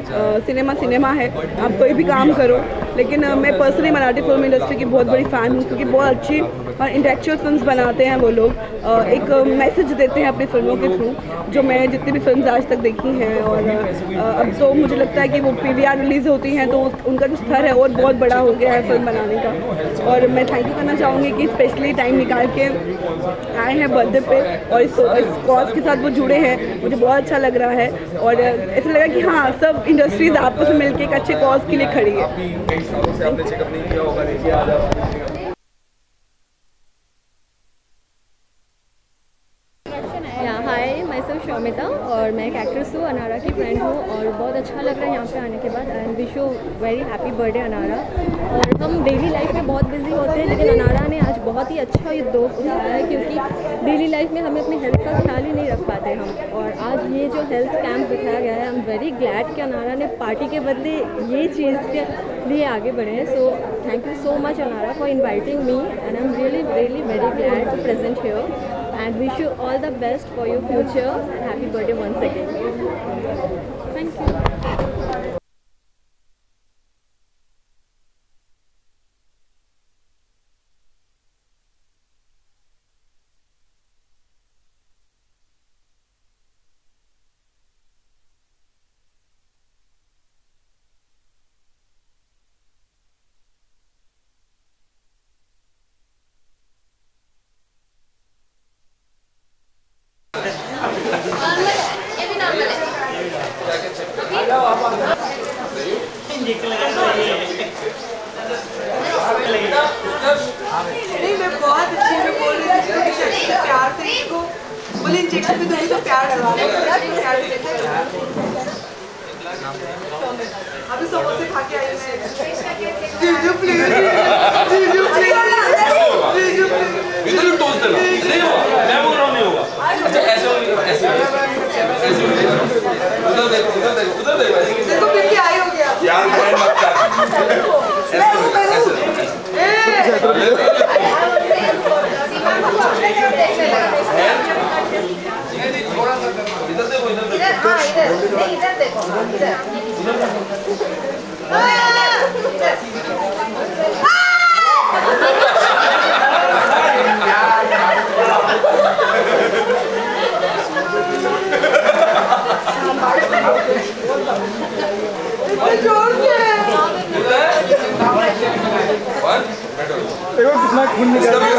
सिनेमा है, आप कोई भी काम करो। लेकिन मैं पर्सनली मराठी फिल्म इंडस्ट्री की बहुत बड़ी फ़ैन हूँ, क्योंकि बहुत अच्छी और इंटेलेक्चुअल फिल्म्स बनाते हैं वो लोग, एक मैसेज देते हैं अपनी फिल्मों के थ्रू, जो मैं जितनी भी फिल्म्स आज तक देखी हैं। और अब तो मुझे लगता है कि वो PVR रिलीज़ होती हैं तो उनका जो स्तर है और बहुत बड़ा हो गया है फिल्म बनाने का। और मैं थैंक यू करना चाहूँगी कि स्पेशली टाइम निकाल के आए हैं बर्थडे पे और इस कॉज के साथ वो जुड़े हैं, मुझे बहुत अच्छा लग रहा है। और ऐसा लगा कि हाँ, सब इंडस्ट्रीज आपस में मिलकर एक अच्छे कॉज के लिए खड़ी है। आपने चेकअप नहीं किया होगा, देखिए आज हाय, मैं सब शौमिता और मैं एक एक्ट्रेस हूँ, अनारा की फ्रेंड हूँ, और बहुत अच्छा लग रहा है यहाँ पे आने के बाद। And wish you very happy birthday Anara. और हम डेली लाइफ में बहुत बिजी होते हैं, लेकिन अनारा ने आज बहुत ही अच्छा ये दौर उठाया है, क्योंकि डेली लाइफ में हमें अपनी हेल्थ का ख्याल ही नहीं रख पाते हम। और आज ये जो हेल्थ कैंप दिखाया गया है, आई एम वेरी ग्लैड कि अनारा ने पार्टी के बदले ये चीज़ के लिए आगे बढ़े हैं। So thank you so much Anara for inviting me, and I am really very glad to present here and wish you all the best for your future and happy birthday once again. Thank you. नहीं मैं बहुत अच्छी में बोल रही थी प्यार से इसको बोले इंजेक्शन भी दूंगी तो प्यार डलवा अभी समोसे खा के आई मैं जीजू प्लीज जीजू प्लीज जीजू इधर टोस्ट देना नहीं होगा मैं बोल रहा हूँ नहीं होगा अच्छा ऐसे उधर देखो देखो फिर क्या आई हो गया यार मैं मत कर थोड़ा सा इधर देखो इधर देखो कितना खून निकल रहा है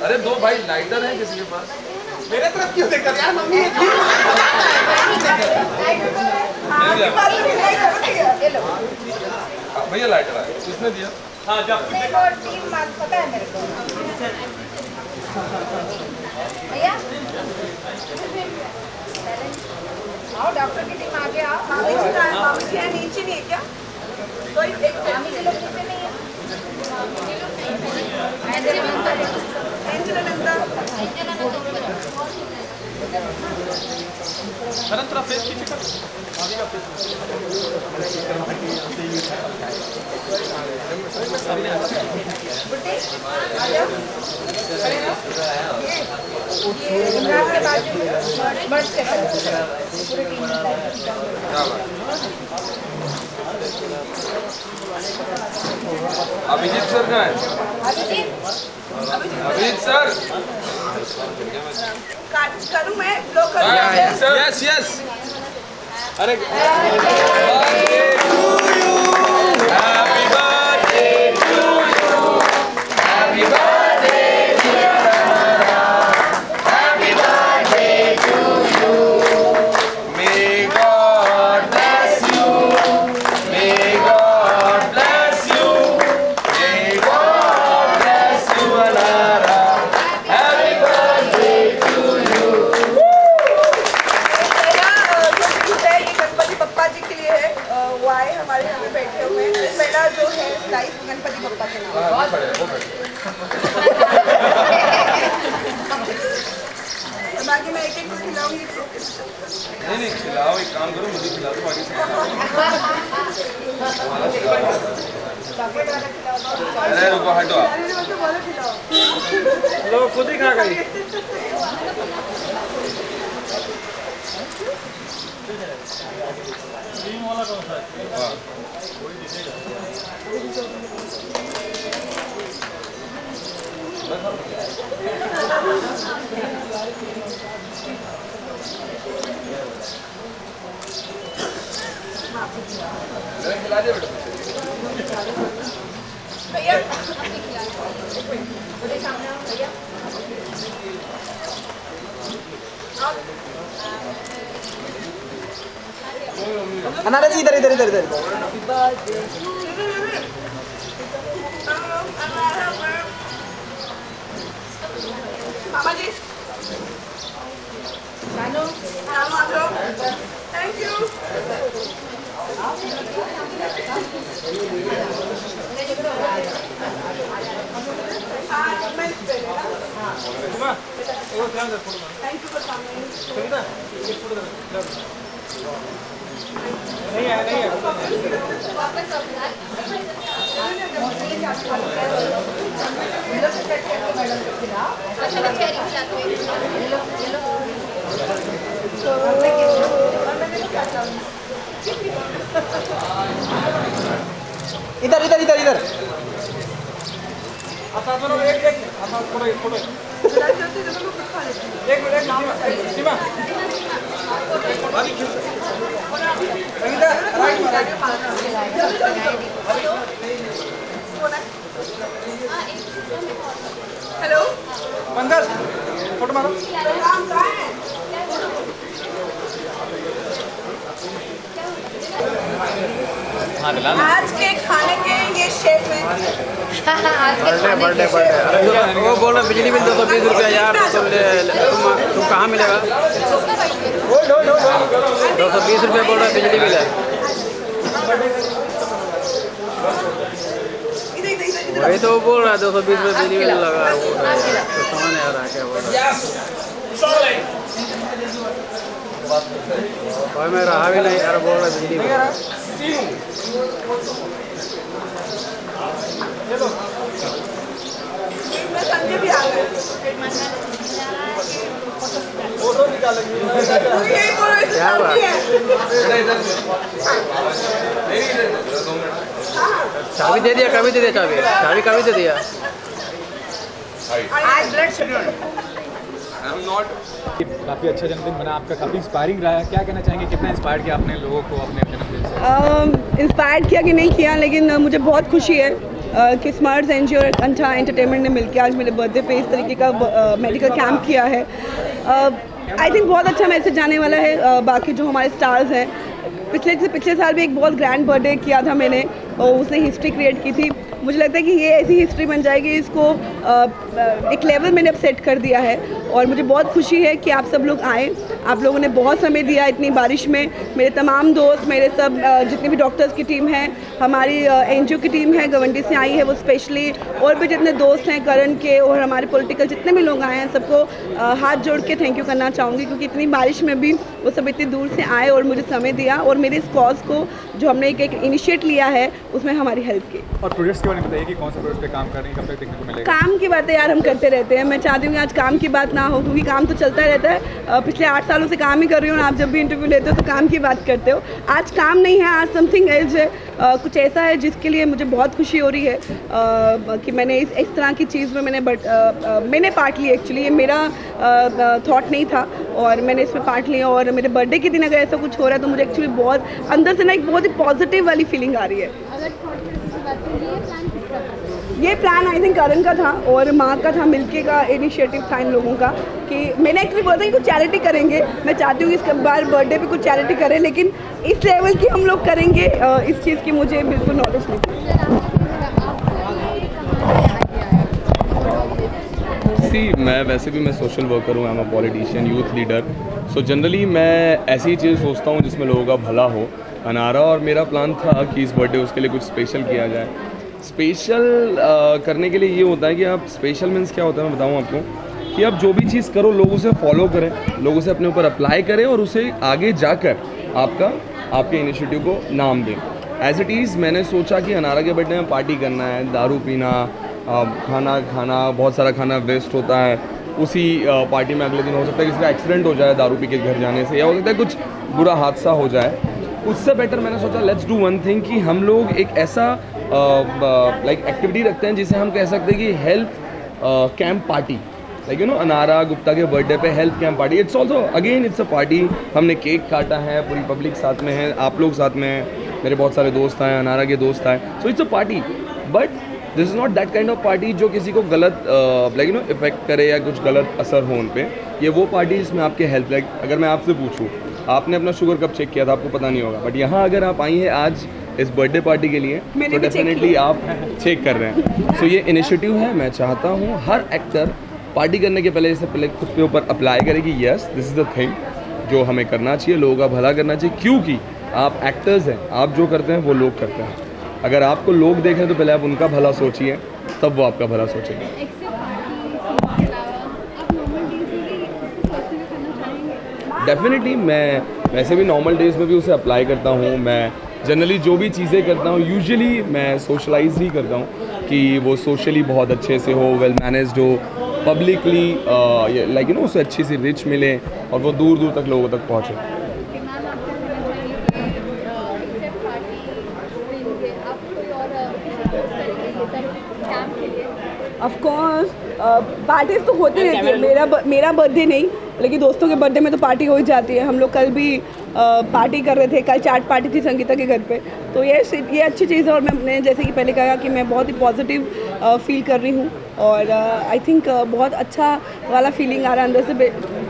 अरे दो भाई लाइटर है किसी के पास? मेरे तरफ क्यों देखता यार? मम्मी भैया लाइटर है, किसने दिया? हाँ जब पता है मेरे को भैया आओ डॉक्टर की टीम आगे आओ। मामी जी कहाँ है? मामी जी यहाँ नीचे नहीं है क्या? कोई एक मामी जी लोग नीचे नहीं है। अरे थोड़ा फेस पीछे कर, आगे का फेस अभिजीत सर कहाँ है? अभिजीत सर करूँ मैं ब्लॉक कर यस यस अरे गणपति बप्पा के नाम। बाकी मैं एक एक को खिलाऊंगी। नहीं खिलाओ, एक काम करो मुझे खिला दो बाकी अरे रुको हटो लो खुद ही खा गई। खिला दे बेटा भैया सामने आओ भैया। अनारस इधर इधर इधर इधर। मामा जी थैंक यू। इधर इधर इधर इधर। हेलो पंकज फोटो मारो। आज के खाने के ये शेफ हैं। बर्थडे वो बोल रहे बिजली बिल 220 रुपया यार, तुम कहाँ मिलेगा? 220 रुपये बोल रहे बिजली बिल है। वही तो वो बोल रहा है 220 रुपये बिजली बिल लगा, तो समझ नहीं आ रहा है क्या बोल रहा है। भाई मैं रहा भी नहीं यार, बोल रहा बिजली बिल। संजय भी आ गए। क्या हुआ? चाबी दे दिया, कभी दे दिया चाबी, चाबी कभी दे दिया। काफ़ी अच्छा जन्मदिन बना आपका, काफ़ी इंस्पायरिंग रहा है। क्या कहना चाहेंगे, कितना इंस्पायर किया आपने लोगों को अपने जन्मदिन से? इंस्पायर किया कि नहीं किया, लेकिन मुझे बहुत खुशी है कि स्मार्ट एनजीओ और अंठा एंटरटेनमेंट ने मिलकर आज मेरे बर्थडे पे इस तरीके का मेडिकल कैंप किया है। आई थिंक बहुत अच्छा मैसेज जाने वाला है। बाकी जो हमारे स्टार्स हैं, पिछले साल भी एक बहुत ग्रैंड बर्थडे किया था मैंने, और उसने हिस्ट्री क्रिएट की थी। मुझे लगता है कि ये ऐसी हिस्ट्री बन जाएगी, इसको एक लेवल मैंने अब सेट कर दिया है। और मुझे बहुत खुशी है कि आप सब लोग आए, आप लोगों ने बहुत समय दिया इतनी बारिश में। मेरे तमाम दोस्त, मेरे सब जितने भी डॉक्टर्स की टीम है, हमारी एनजीओ की टीम है गवंडी से आई है वो स्पेशली, और भी जितने दोस्त हैं करण के और हमारे पॉलिटिकल जितने भी लोग आए हैं, सबको हाथ जोड़ के थैंक यू करना चाहूँगी, क्योंकि इतनी बारिश में भी वो सब इतनी दूर से आए और मुझे समय दिया, और मेरे इस कॉज को जो हमने एक इनिशिएट लिया है उसमें हमारी हेल्प की। और प्रोजेक्ट्स के बारे में बताइए कि कौन सा प्रोजेक्ट पे काम कर रही हैं, कब तक देखने को मिलेगा? काम की बातें यार हम करते रहते हैं, मैं चाहती हूँ कि आज काम की बात ना हो, क्योंकि काम तो चलता रहता है। पिछले 8 सालों से काम ही कर रही हूँ, आप जब भी इंटरव्यू लेते हो तो काम की बात करते हो। आज काम नहीं है, आज समथिंग एल्स है, कुछ ऐसा है जिसके लिए मुझे बहुत खुशी हो रही है कि मैंने इस तरह की चीज़ में मैंने पार्ट ली। एक्चुअली ये मेरा थॉट नहीं था और मैंने इसमें पार्ट लिया, और मेरे बर्थडे के दिन अगर ऐसा कुछ हो रहा है तो मुझे एक्चुअली बहुत अंदर से ना एक बहुत ही पॉजिटिव वाली फीलिंग आ रही है। ये प्लान आई थिंक करण का था और माँ का था, मिलके का इनिशिएटिव था इन लोगों का, कि मैंने एक्चुअली बोला था कि कुछ चैरिटी करेंगे। मैं चाहती हूँ कि इस बार बर्थडे पे कुछ चैरिटी करें, लेकिन इस लेवल की हम लोग करेंगे इस चीज़ की मुझे बिल्कुल नॉलेज नहीं थी। मैं वैसे भी मैं सोशल वर्कर हूँ, I am a politician, youth leader. So generally मैं ऐसी चीज़ सोचता हूँ जिसमें लोगों का भला हो। अनारा और मेरा प्लान था कि इस बर्थडे उसके लिए कुछ स्पेशल किया जाए। स्पेशल करने के लिए ये होता है कि आप स्पेशल मीन्स क्या होता है मैं बताऊँ आपको, कि अब जो भी चीज़ करो लोगों से फॉलो करें, लोगों से अपने ऊपर अप्लाई करें और उसे आगे जाकर आपके इनिशिएटिव को नाम दें। एज इट इज़ मैंने सोचा कि अनारा के बर्थडे में पार्टी करना है, दारू पीना, खाना खाना, बहुत सारा खाना वेस्ट होता है, उसी पार्टी में अगले दिन हो सकता है किसी का एक्सीडेंट हो जाए दारू पी के घर जाने से, या हो सकता है कुछ बुरा हादसा हो जाए। उससे बेटर मैंने सोचा लेट्स डू वन थिंग कि हम लोग एक ऐसा लाइक एक्टिविटी रखते हैं जिसे हम कह सकते हैं कि health camp party, like you know Anara Gupta के बर्थडे पे health camp party. It's also again it's a party. हमने केक काटा है, पूरी पब्लिक साथ में है, आप लोग साथ में हैं, मेरे बहुत सारे दोस्त हैं, अनारा के दोस्त हैं, so it's a party. But this is not that kind of party जो किसी को गलत लाइक यू नो इफेक्ट करे या कुछ गलत असर हो उन पर। ये वो पार्टी जिसमें आपके हेल्थ, लाइक अगर मैं आपसे पूछूँ आपने अपना शुगर कब चेक किया था, आपको पता नहीं होगा, बट यहाँ अगर आप आई हैं आज इस बर्थडे पार्टी के लिए तो डेफिनेटली आप चेक कर रहे हैं। सो ये इनिशिएटिव है। मैं चाहता हूँ हर एक्टर पार्टी करने के पहले इससे पहले खुद के ऊपर अप्लाई करे कि yes this is the thing जो हमें करना चाहिए, लोगों का भला करना चाहिए, क्योंकि आप एक्टर्स हैं, आप जो करते हैं वो लोग करते हैं। अगर आपको लोग देखें तो पहले आप उनका भला सोचिए, तब वो आपका भला सोचेंगे। डेफिनेटली मैं वैसे भी नॉर्मल डेज में भी उसे अप्लाई करता हूँ। मैं जनरली जो भी चीज़ें करता हूँ यूजुअली मैं सोशलाइज ही करता हूँ कि वो सोशली बहुत अच्छे से हो, वेल मैनेज्ड हो, पब्लिकली लाइक यू नो उसे अच्छी सी रिच मिले और वो दूर दूर तक लोगों तक पहुँचे। ऑफ कोर्स पार्टीज तो होती रहती है। मेरा बर्थडे नहीं, लेकिन दोस्तों के बर्थडे में तो पार्टी हो ही जाती है। हम लोग कल भी पार्टी कर रहे थे, कल चाट पार्टी थी संगीता के घर पे, तो ये अच्छी चीज़ है। और मैंने जैसे कि पहले कहा कि मैं बहुत ही पॉजिटिव फील कर रही हूँ और आई थिंक बहुत अच्छा वाला फीलिंग आ रहा है अंदर से।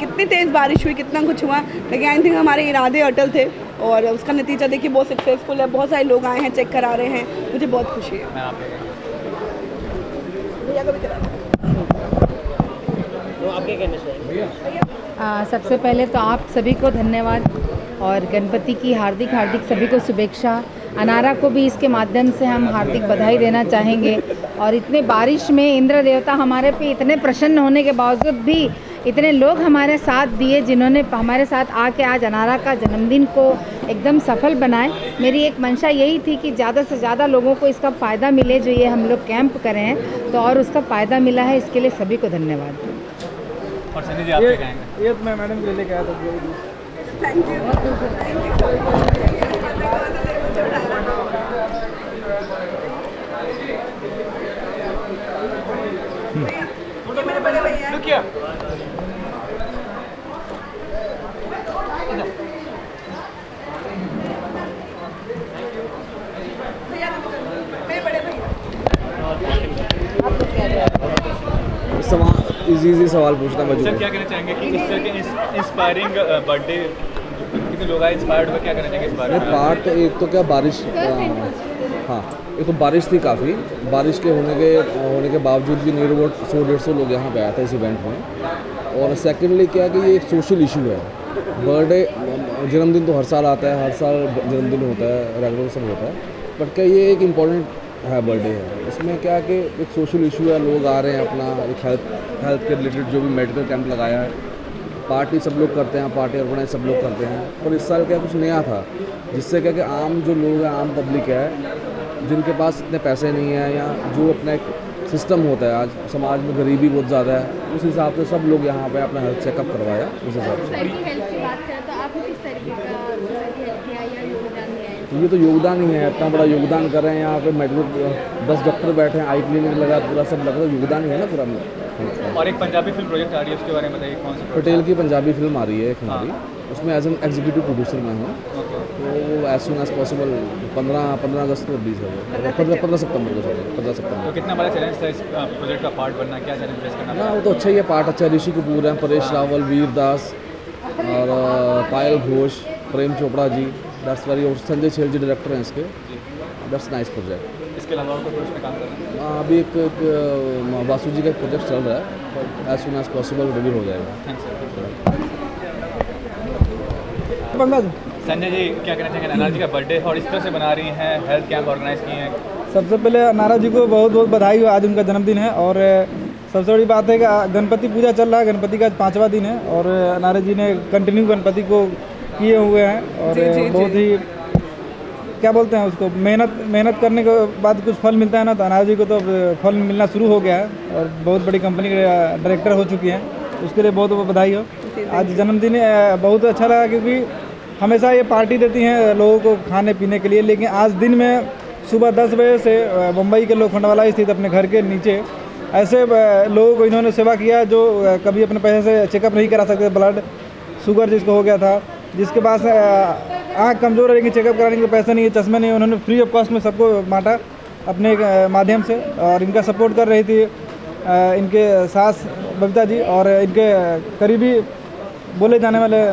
कितनी तेज़ बारिश हुई, कितना कुछ हुआ, लेकिन आई थिंक हमारे इरादे अटल थे और उसका नतीजा देखिए बहुत सक्सेसफुल है। बहुत सारे लोग आए हैं, चेक करा रहे हैं, मुझे बहुत खुशी है। सबसे पहले तो आप सभी को धन्यवाद और गणपति की हार्दिक सभी को शुभेच्छा। अनारा को भी इसके माध्यम से हम हार्दिक बधाई देना चाहेंगे। और इतने बारिश में इंद्र देवता हमारे पे इतने प्रसन्न होने के बावजूद भी इतने लोग हमारे साथ दिए, जिन्होंने हमारे साथ आके आज अनारा का जन्मदिन को एकदम सफल बनाए। मेरी एक मंशा यही थी कि ज़्यादा से ज़्यादा लोगों को इसका फ़ायदा मिले, जो ये हम लोग कैंप करें हैं तो और उसका फ़ायदा मिला है, इसके लिए सभी को धन्यवाद। और सनी जी आप क्या कहेंगे? ये मैं मैडम के लिए कहा था। Thank you. मेरे बड़े भैया इजी सवाल पूछना मौजूद सर, क्या कहना चाहेंगे कि इस तरह के इंस्पायरिंग बर्थडे कितने लोग आए इंस्पायर्ड हुए, क्या कहना चाहेंगे इस बारे में? पार्ट तो एक तो क्या बारिश, हाँ एक तो बारिश थी काफ़ी, बारिश के होने के बावजूद भी नियर अबाउट 100-150 लोग यहाँ पे आए थे इस इवेंट में। और सेकेंडली क्या कि ये एक सोशल इशू है। बर्थडे जन्मदिन तो हर साल आता है, हर साल जन्मदिन होता है, रेगुलर सब होता है, बट क्या ये एक इम्पॉर्टेंट है बर्थडे है। इसमें क्या कि एक सोशल इशू है, लोग आ रहे हैं अपना एक हेल्थ के रिलेटेड जो भी मेडिकल कैंप लगाया है, पार्टी सब लोग करते हैं, पार्टी ऑर्गेनाइज सब लोग करते हैं। और इस साल क्या कुछ नया था, जिससे क्या कि आम जो लोग हैं, आम पब्लिक है, जिनके पास इतने पैसे नहीं है या जो अपना एक सिस्टम होता है, आज समाज में गरीबी बहुत ज़्यादा है, उस हिसाब से सब लोग यहाँ पे अपना हेल्थ चेकअप करवाया उस हिसाब से। ये तो योगदान ही है, इतना बड़ा योगदान कर रहे हैं यहाँ पे, मेडिकल 10 डॉक्टर बैठे हैं, आई क्लिनिक लगा, पूरा सब लगा, योगदान ही है ना पूरा में। और एक पंजाबी फिल्म प्रोजेक्ट आ रही है, उसके बारे में बताइए कौन सी? पटेल की पंजाबी फिल्म आ रही है एक हमारी, उसमें एज एन एग्जीक्यूटिव प्रोड्यूसर मैं हूँ। तो वो एज सुन एज पॉसिबल 15 अगस्त को रिलीज है, 15 सितंबर को, सॉरी 15 सितंबर। तो कितना बड़ा चैलेंज था इस प्रोजेक्ट का पार्ट बनना, क्या चैलेंज फेस करना? ना वो तो अच्छा ही है, पार्ट अच्छा है। ऋषि कपूर हैं, परेश रावल, वीर दास और पायल घोष, प्रेम चोपड़ा जी, दैट्स वेरी, और संजय छेल जी डायरेक्टर हैं इसके। That's nice project. इसके अलावा और कोई उसमें काम कर रहे हैं? अभी एक वासु जी का एक प्रोजेक्ट चल रहा है, as soon as possible release हो जाएगा। संजय जी क्या कहना चाहेंगे? अनारा जी का बर्थडे और इस तरह से बना रही हैं, हेल्थ कैंप ऑर्गेनाइज किए हैं। सबसे पहले अनारा जी को बहुत बहुत बधाई हो, आज उनका जन्मदिन है। और सबसे बड़ी बात है कि गणपति पूजा चल रहा है, गणपति का आज 5वां दिन है और अनारा जी ने कंटिन्यू गणपति को किए हुए हैं और बहुत ही क्या बोलते हैं उसको मेहनत करने के बाद कुछ फल मिलता है ना, तो अनारा जी को तो फल मिलना शुरू हो गया है और बहुत बड़ी कंपनी के डायरेक्टर हो चुकी हैं, उसके लिए बहुत बहुत बधाई हो। आज जन्मदिन बहुत अच्छा लगा क्योंकि हमेशा ये पार्टी देती हैं लोगों को खाने पीने के लिए, लेकिन आज दिन में सुबह 10 बजे से मुंबई के लोखंडवाला स्थित अपने घर के नीचे ऐसे लोगों को इन्होंने सेवा किया जो कभी अपने पैसे से चेकअप नहीं करा सकते, ब्लड शुगर जिसको हो गया था, जिसके पास आँख कमज़ोर है लेकिन चेकअप कराने के पैसे नहीं है, चश्मे नहीं, उन्होंने फ्री ऑफ कॉस्ट में सबको बांटा अपने माध्यम से। और इनका सपोर्ट कर रही थी इनके सास बबीता जी और इनके करीबी बोले जाने वाले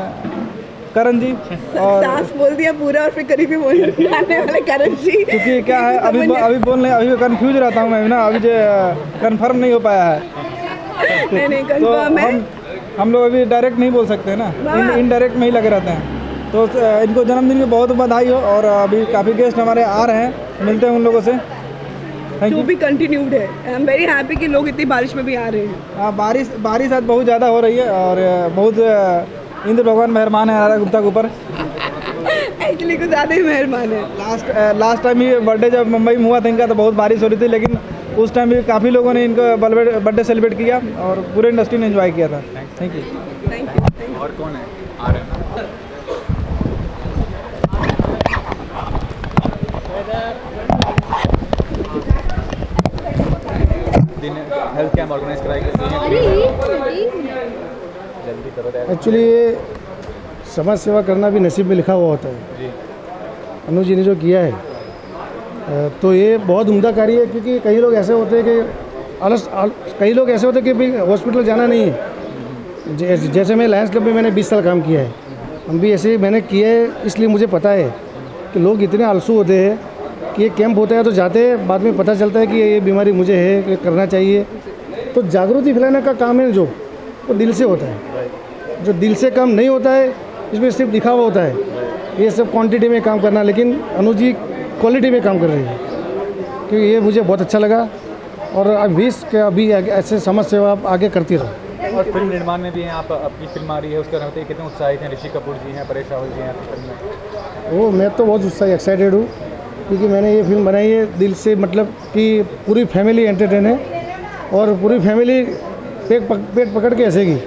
करण जी और सास बोल दिया पूरा और फिर करीबी बोलने जाने वाले करण जी, क्योंकि क्या है अभी बोलने अभी कंफ्यूज रहता हूँ मैं ना, अभी जो कंफर्म नहीं हो पाया है नहीं तो हम लोग अभी डायरेक्ट नहीं बोल सकते ना, इनडायरेक्ट में ही लगे रहते हैं। तो इनको जन्मदिन की बहुत बधाई हो और अभी काफ़ी गेस्ट हमारे आ रहे हैं, मिलते हैं उन लोगों से। जो भी कंटिन्यूड है, आई एम वेरी हैप्पी कि लोग इतनी बारिश में भी आ रहे हैं। हाँ, बारिश आज बहुत ज़्यादा हो रही है और बहुत इंद्र भगवान मेहरबान है अनारा गुप्ता के ऊपर, एक्चुअली कुछ ज़्यादा ही मेहरबान है। लास्ट टाइम ही बर्थडे जब मुंबई में हुआ था इनका तो बहुत बारिश हो रही थी, लेकिन उस टाइम भी काफ़ी लोगों ने इनका बर्थडे सेलिब्रेट किया और पूरे इंडस्ट्री ने एंजॉय किया था। Thank you. और कौन है आ रहे हैं? हेल्थ कैंप ऑर्गेनाइज कराई गई है। एक्चुअली ये समाज सेवा करना भी नसीब में लिखा हुआ होता है। अनुज जी ने जो किया है तो ये बहुत उम्दा कार्य है, क्योंकि कई लोग ऐसे होते हैं कि कई लोग ऐसे होते हैं कि भाई हॉस्पिटल जाना नहीं है। जैसे मैं लायंस क्लब में मैंने 20 साल काम किया है, हम भी ऐसे मैंने किया है, इसलिए मुझे पता है कि लोग इतने आलसू होते हैं कि ये कैंप होता है तो जाते हैं, बाद में पता चलता है कि ये बीमारी मुझे है, कि करना चाहिए। तो जागृति फैलाने का काम है जो वो दिल से होता है, जो दिल से काम नहीं होता है इसमें सिर्फ दिखावा होता है, ये सब क्वांटिटी में काम करना, लेकिन अनुज जी क्वालिटी में काम कर रही है, क्योंकि ये मुझे बहुत अच्छा लगा और अभी ऐसे समाज सेवा आप आगे करती रहो। और फिल्म निर्माण में भी हैं आप, अपनी फिल्म आ रही है उसका रहते कितने उत्साहित हैं? ऋषि कपूर जी हैं, परेश रावल जी हैं फिल्म में। वो मैं तो बहुत उत्साहित एक्साइटेड हूँ, क्योंकि मैंने ये फिल्म बनाई है दिल से, मतलब कि पूरी फैमिली एंटरटेन है और पूरी फैमिली पेट पकड़ के हंसेगी,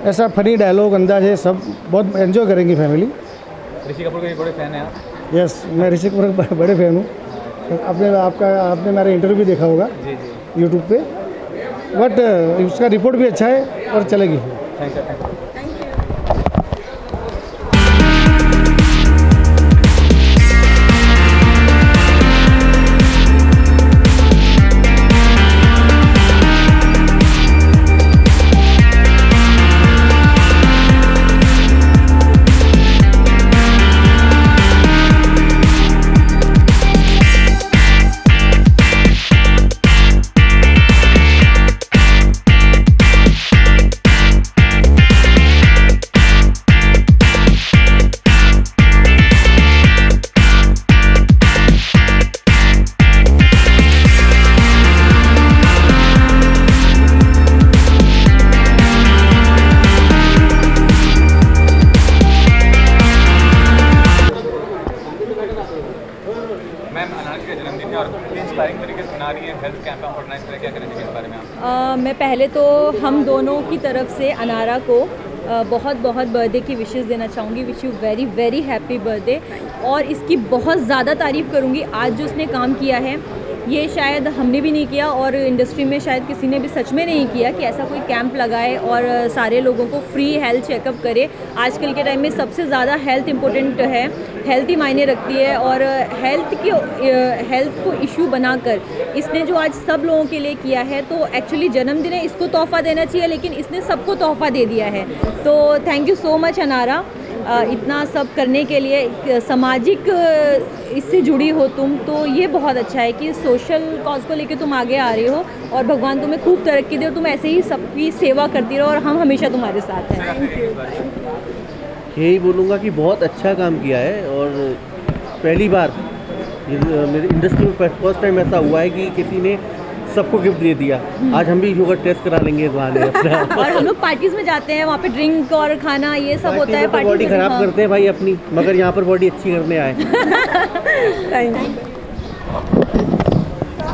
ऐसा फनी डायलॉग अंदाज है, सब बहुत एंजॉय करेंगी फैमिली। ऋषि कपूर के बड़े फैन हैं आप? यस, मैं ऋषि कपूर का बड़े फैन हूँ। आपने मेरा इंटरव्यू भी देखा होगा यूट्यूब पे, बट उसका रिपोर्ट भी अच्छा है और चलेगी। Thank you. मैं पहले तो हम दोनों की तरफ से अनारा को बहुत बहुत बर्थडे की विशेस देना चाहूँगी। Wish you very very happy birthday, और इसकी बहुत ज़्यादा तारीफ़ करूँगी। आज जो उसने काम किया है ये शायद हमने भी नहीं किया और इंडस्ट्री में शायद किसी ने भी सच में नहीं किया कि ऐसा कोई कैंप लगाए और सारे लोगों को फ्री हेल्थ चेकअप करे। आजकल के टाइम में सबसे ज़्यादा हेल्थ इम्पोर्टेंट है, हेल्थ ही मायने रखती है, और हेल्थ को इशू बनाकर इसने जो आज सब लोगों के लिए किया है, तो एक्चुअली जन्मदिन है, इसको तोहफ़ा देना चाहिए, लेकिन इसने सबको तोहफ़ा दे दिया है। तो थैंक यू सो मच अनारा, इतना सब करने के लिए। सामाजिक इससे जुड़ी हो तुम, तो ये बहुत अच्छा है कि सोशल कॉज को लेके तुम आगे आ रही हो, और भगवान तुम्हें खूब तरक्की दे और तुम ऐसे ही सबकी सेवा करती रहो, और हम हमेशा तुम्हारे साथ हैं। यही बोलूँगा कि बहुत अच्छा काम किया है, और पहली बार मेरी इंडस्ट्री में फर्स्ट टाइम ऐसा हुआ है कि किसी ने सबको गिफ्ट दे दिया। आज हम भी शुगर टेस्ट करा लेंगे इस बहाने अपना। और हम लोग पार्टीज में जाते हैं, वहाँ पे ड्रिंक और खाना ये सब होता है। बॉडी खराब करते हैं भाई अपनी, मगर यहाँ पर बॉडी अच्छी करने आए।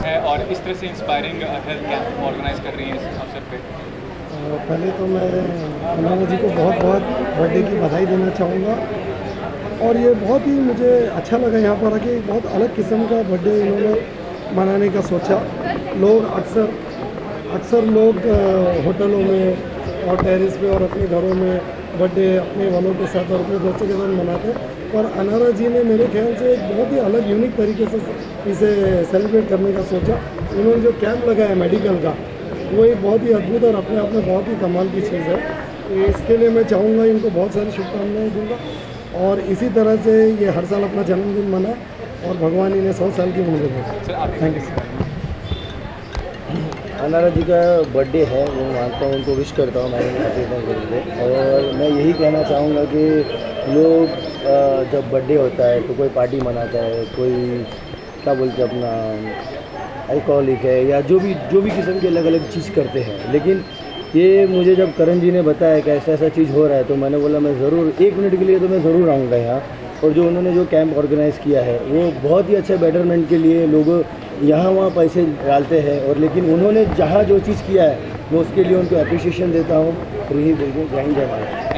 है और इस तरह से इंस्पायरिंग हेल्थ कैंप ऑर्गेनाइज कर रही हैं इस अवसर पे। पहले तो मैं अनारा जी को बहुत बहुत बर्थडे की बधाई देना चाहूँगा। और ये बहुत ही मुझे अच्छा लगा यहाँ पर आके, बहुत अलग किस्म का बर्थडे इन्होंने मनाने का सोचा। लोग अक्सर लोग होटलों में और टेरेस पे और अपने घरों में बर्थडे अपने वालों के साथ और अपने दोस्तों के साथ मनाते हैं, पर अनारा जी ने मेरे ख्याल से एक बहुत ही अलग यूनिक तरीके से इसे सेलिब्रेट करने का सोचा। उन्होंने जो कैंप लगाया मेडिकल का, वो एक बहुत ही अद्भुत और अपने आप में बहुत ही कमाल की चीज़ है। तो इसके लिए मैं चाहूँगा इनको बहुत सारी शुभकामनाएं दूँगा और इसी तरह से ये हर साल अपना जन्मदिन मनाए और भगवान इन्हें 100 साल की उम्र दे। Thank you. अनारा जी का बर्थडे है, वो मानता हूँ, उनको विश करता हूँ मैं। और मैं यही कहना चाहूँगा कि लोग जब बर्थडे होता है तो कोई पार्टी मनाता है, कोई क्या बोलते हैं अपना अल्कोहलिक है या जो भी किस्म की अलग अलग चीज़ करते हैं। लेकिन ये मुझे जब करण जी ने बताया कि ऐसा चीज़ हो रहा है तो मैंने बोला मैं ज़रूर 1 मिनट के लिए तो मैं ज़रूर आऊँगा यहाँ। और जो उन्होंने जो कैंप ऑर्गेनाइज़ किया है वो बहुत ही अच्छा बेटरमेंट के लिए लोग यहाँ वहाँ पैसे डालते हैं, और लेकिन उन्होंने जहाँ जो चीज़ किया है मैं उसके लिए उनको अप्रिशिएशन देता हूँ। तो यही बोल जय हिंद जय भारत।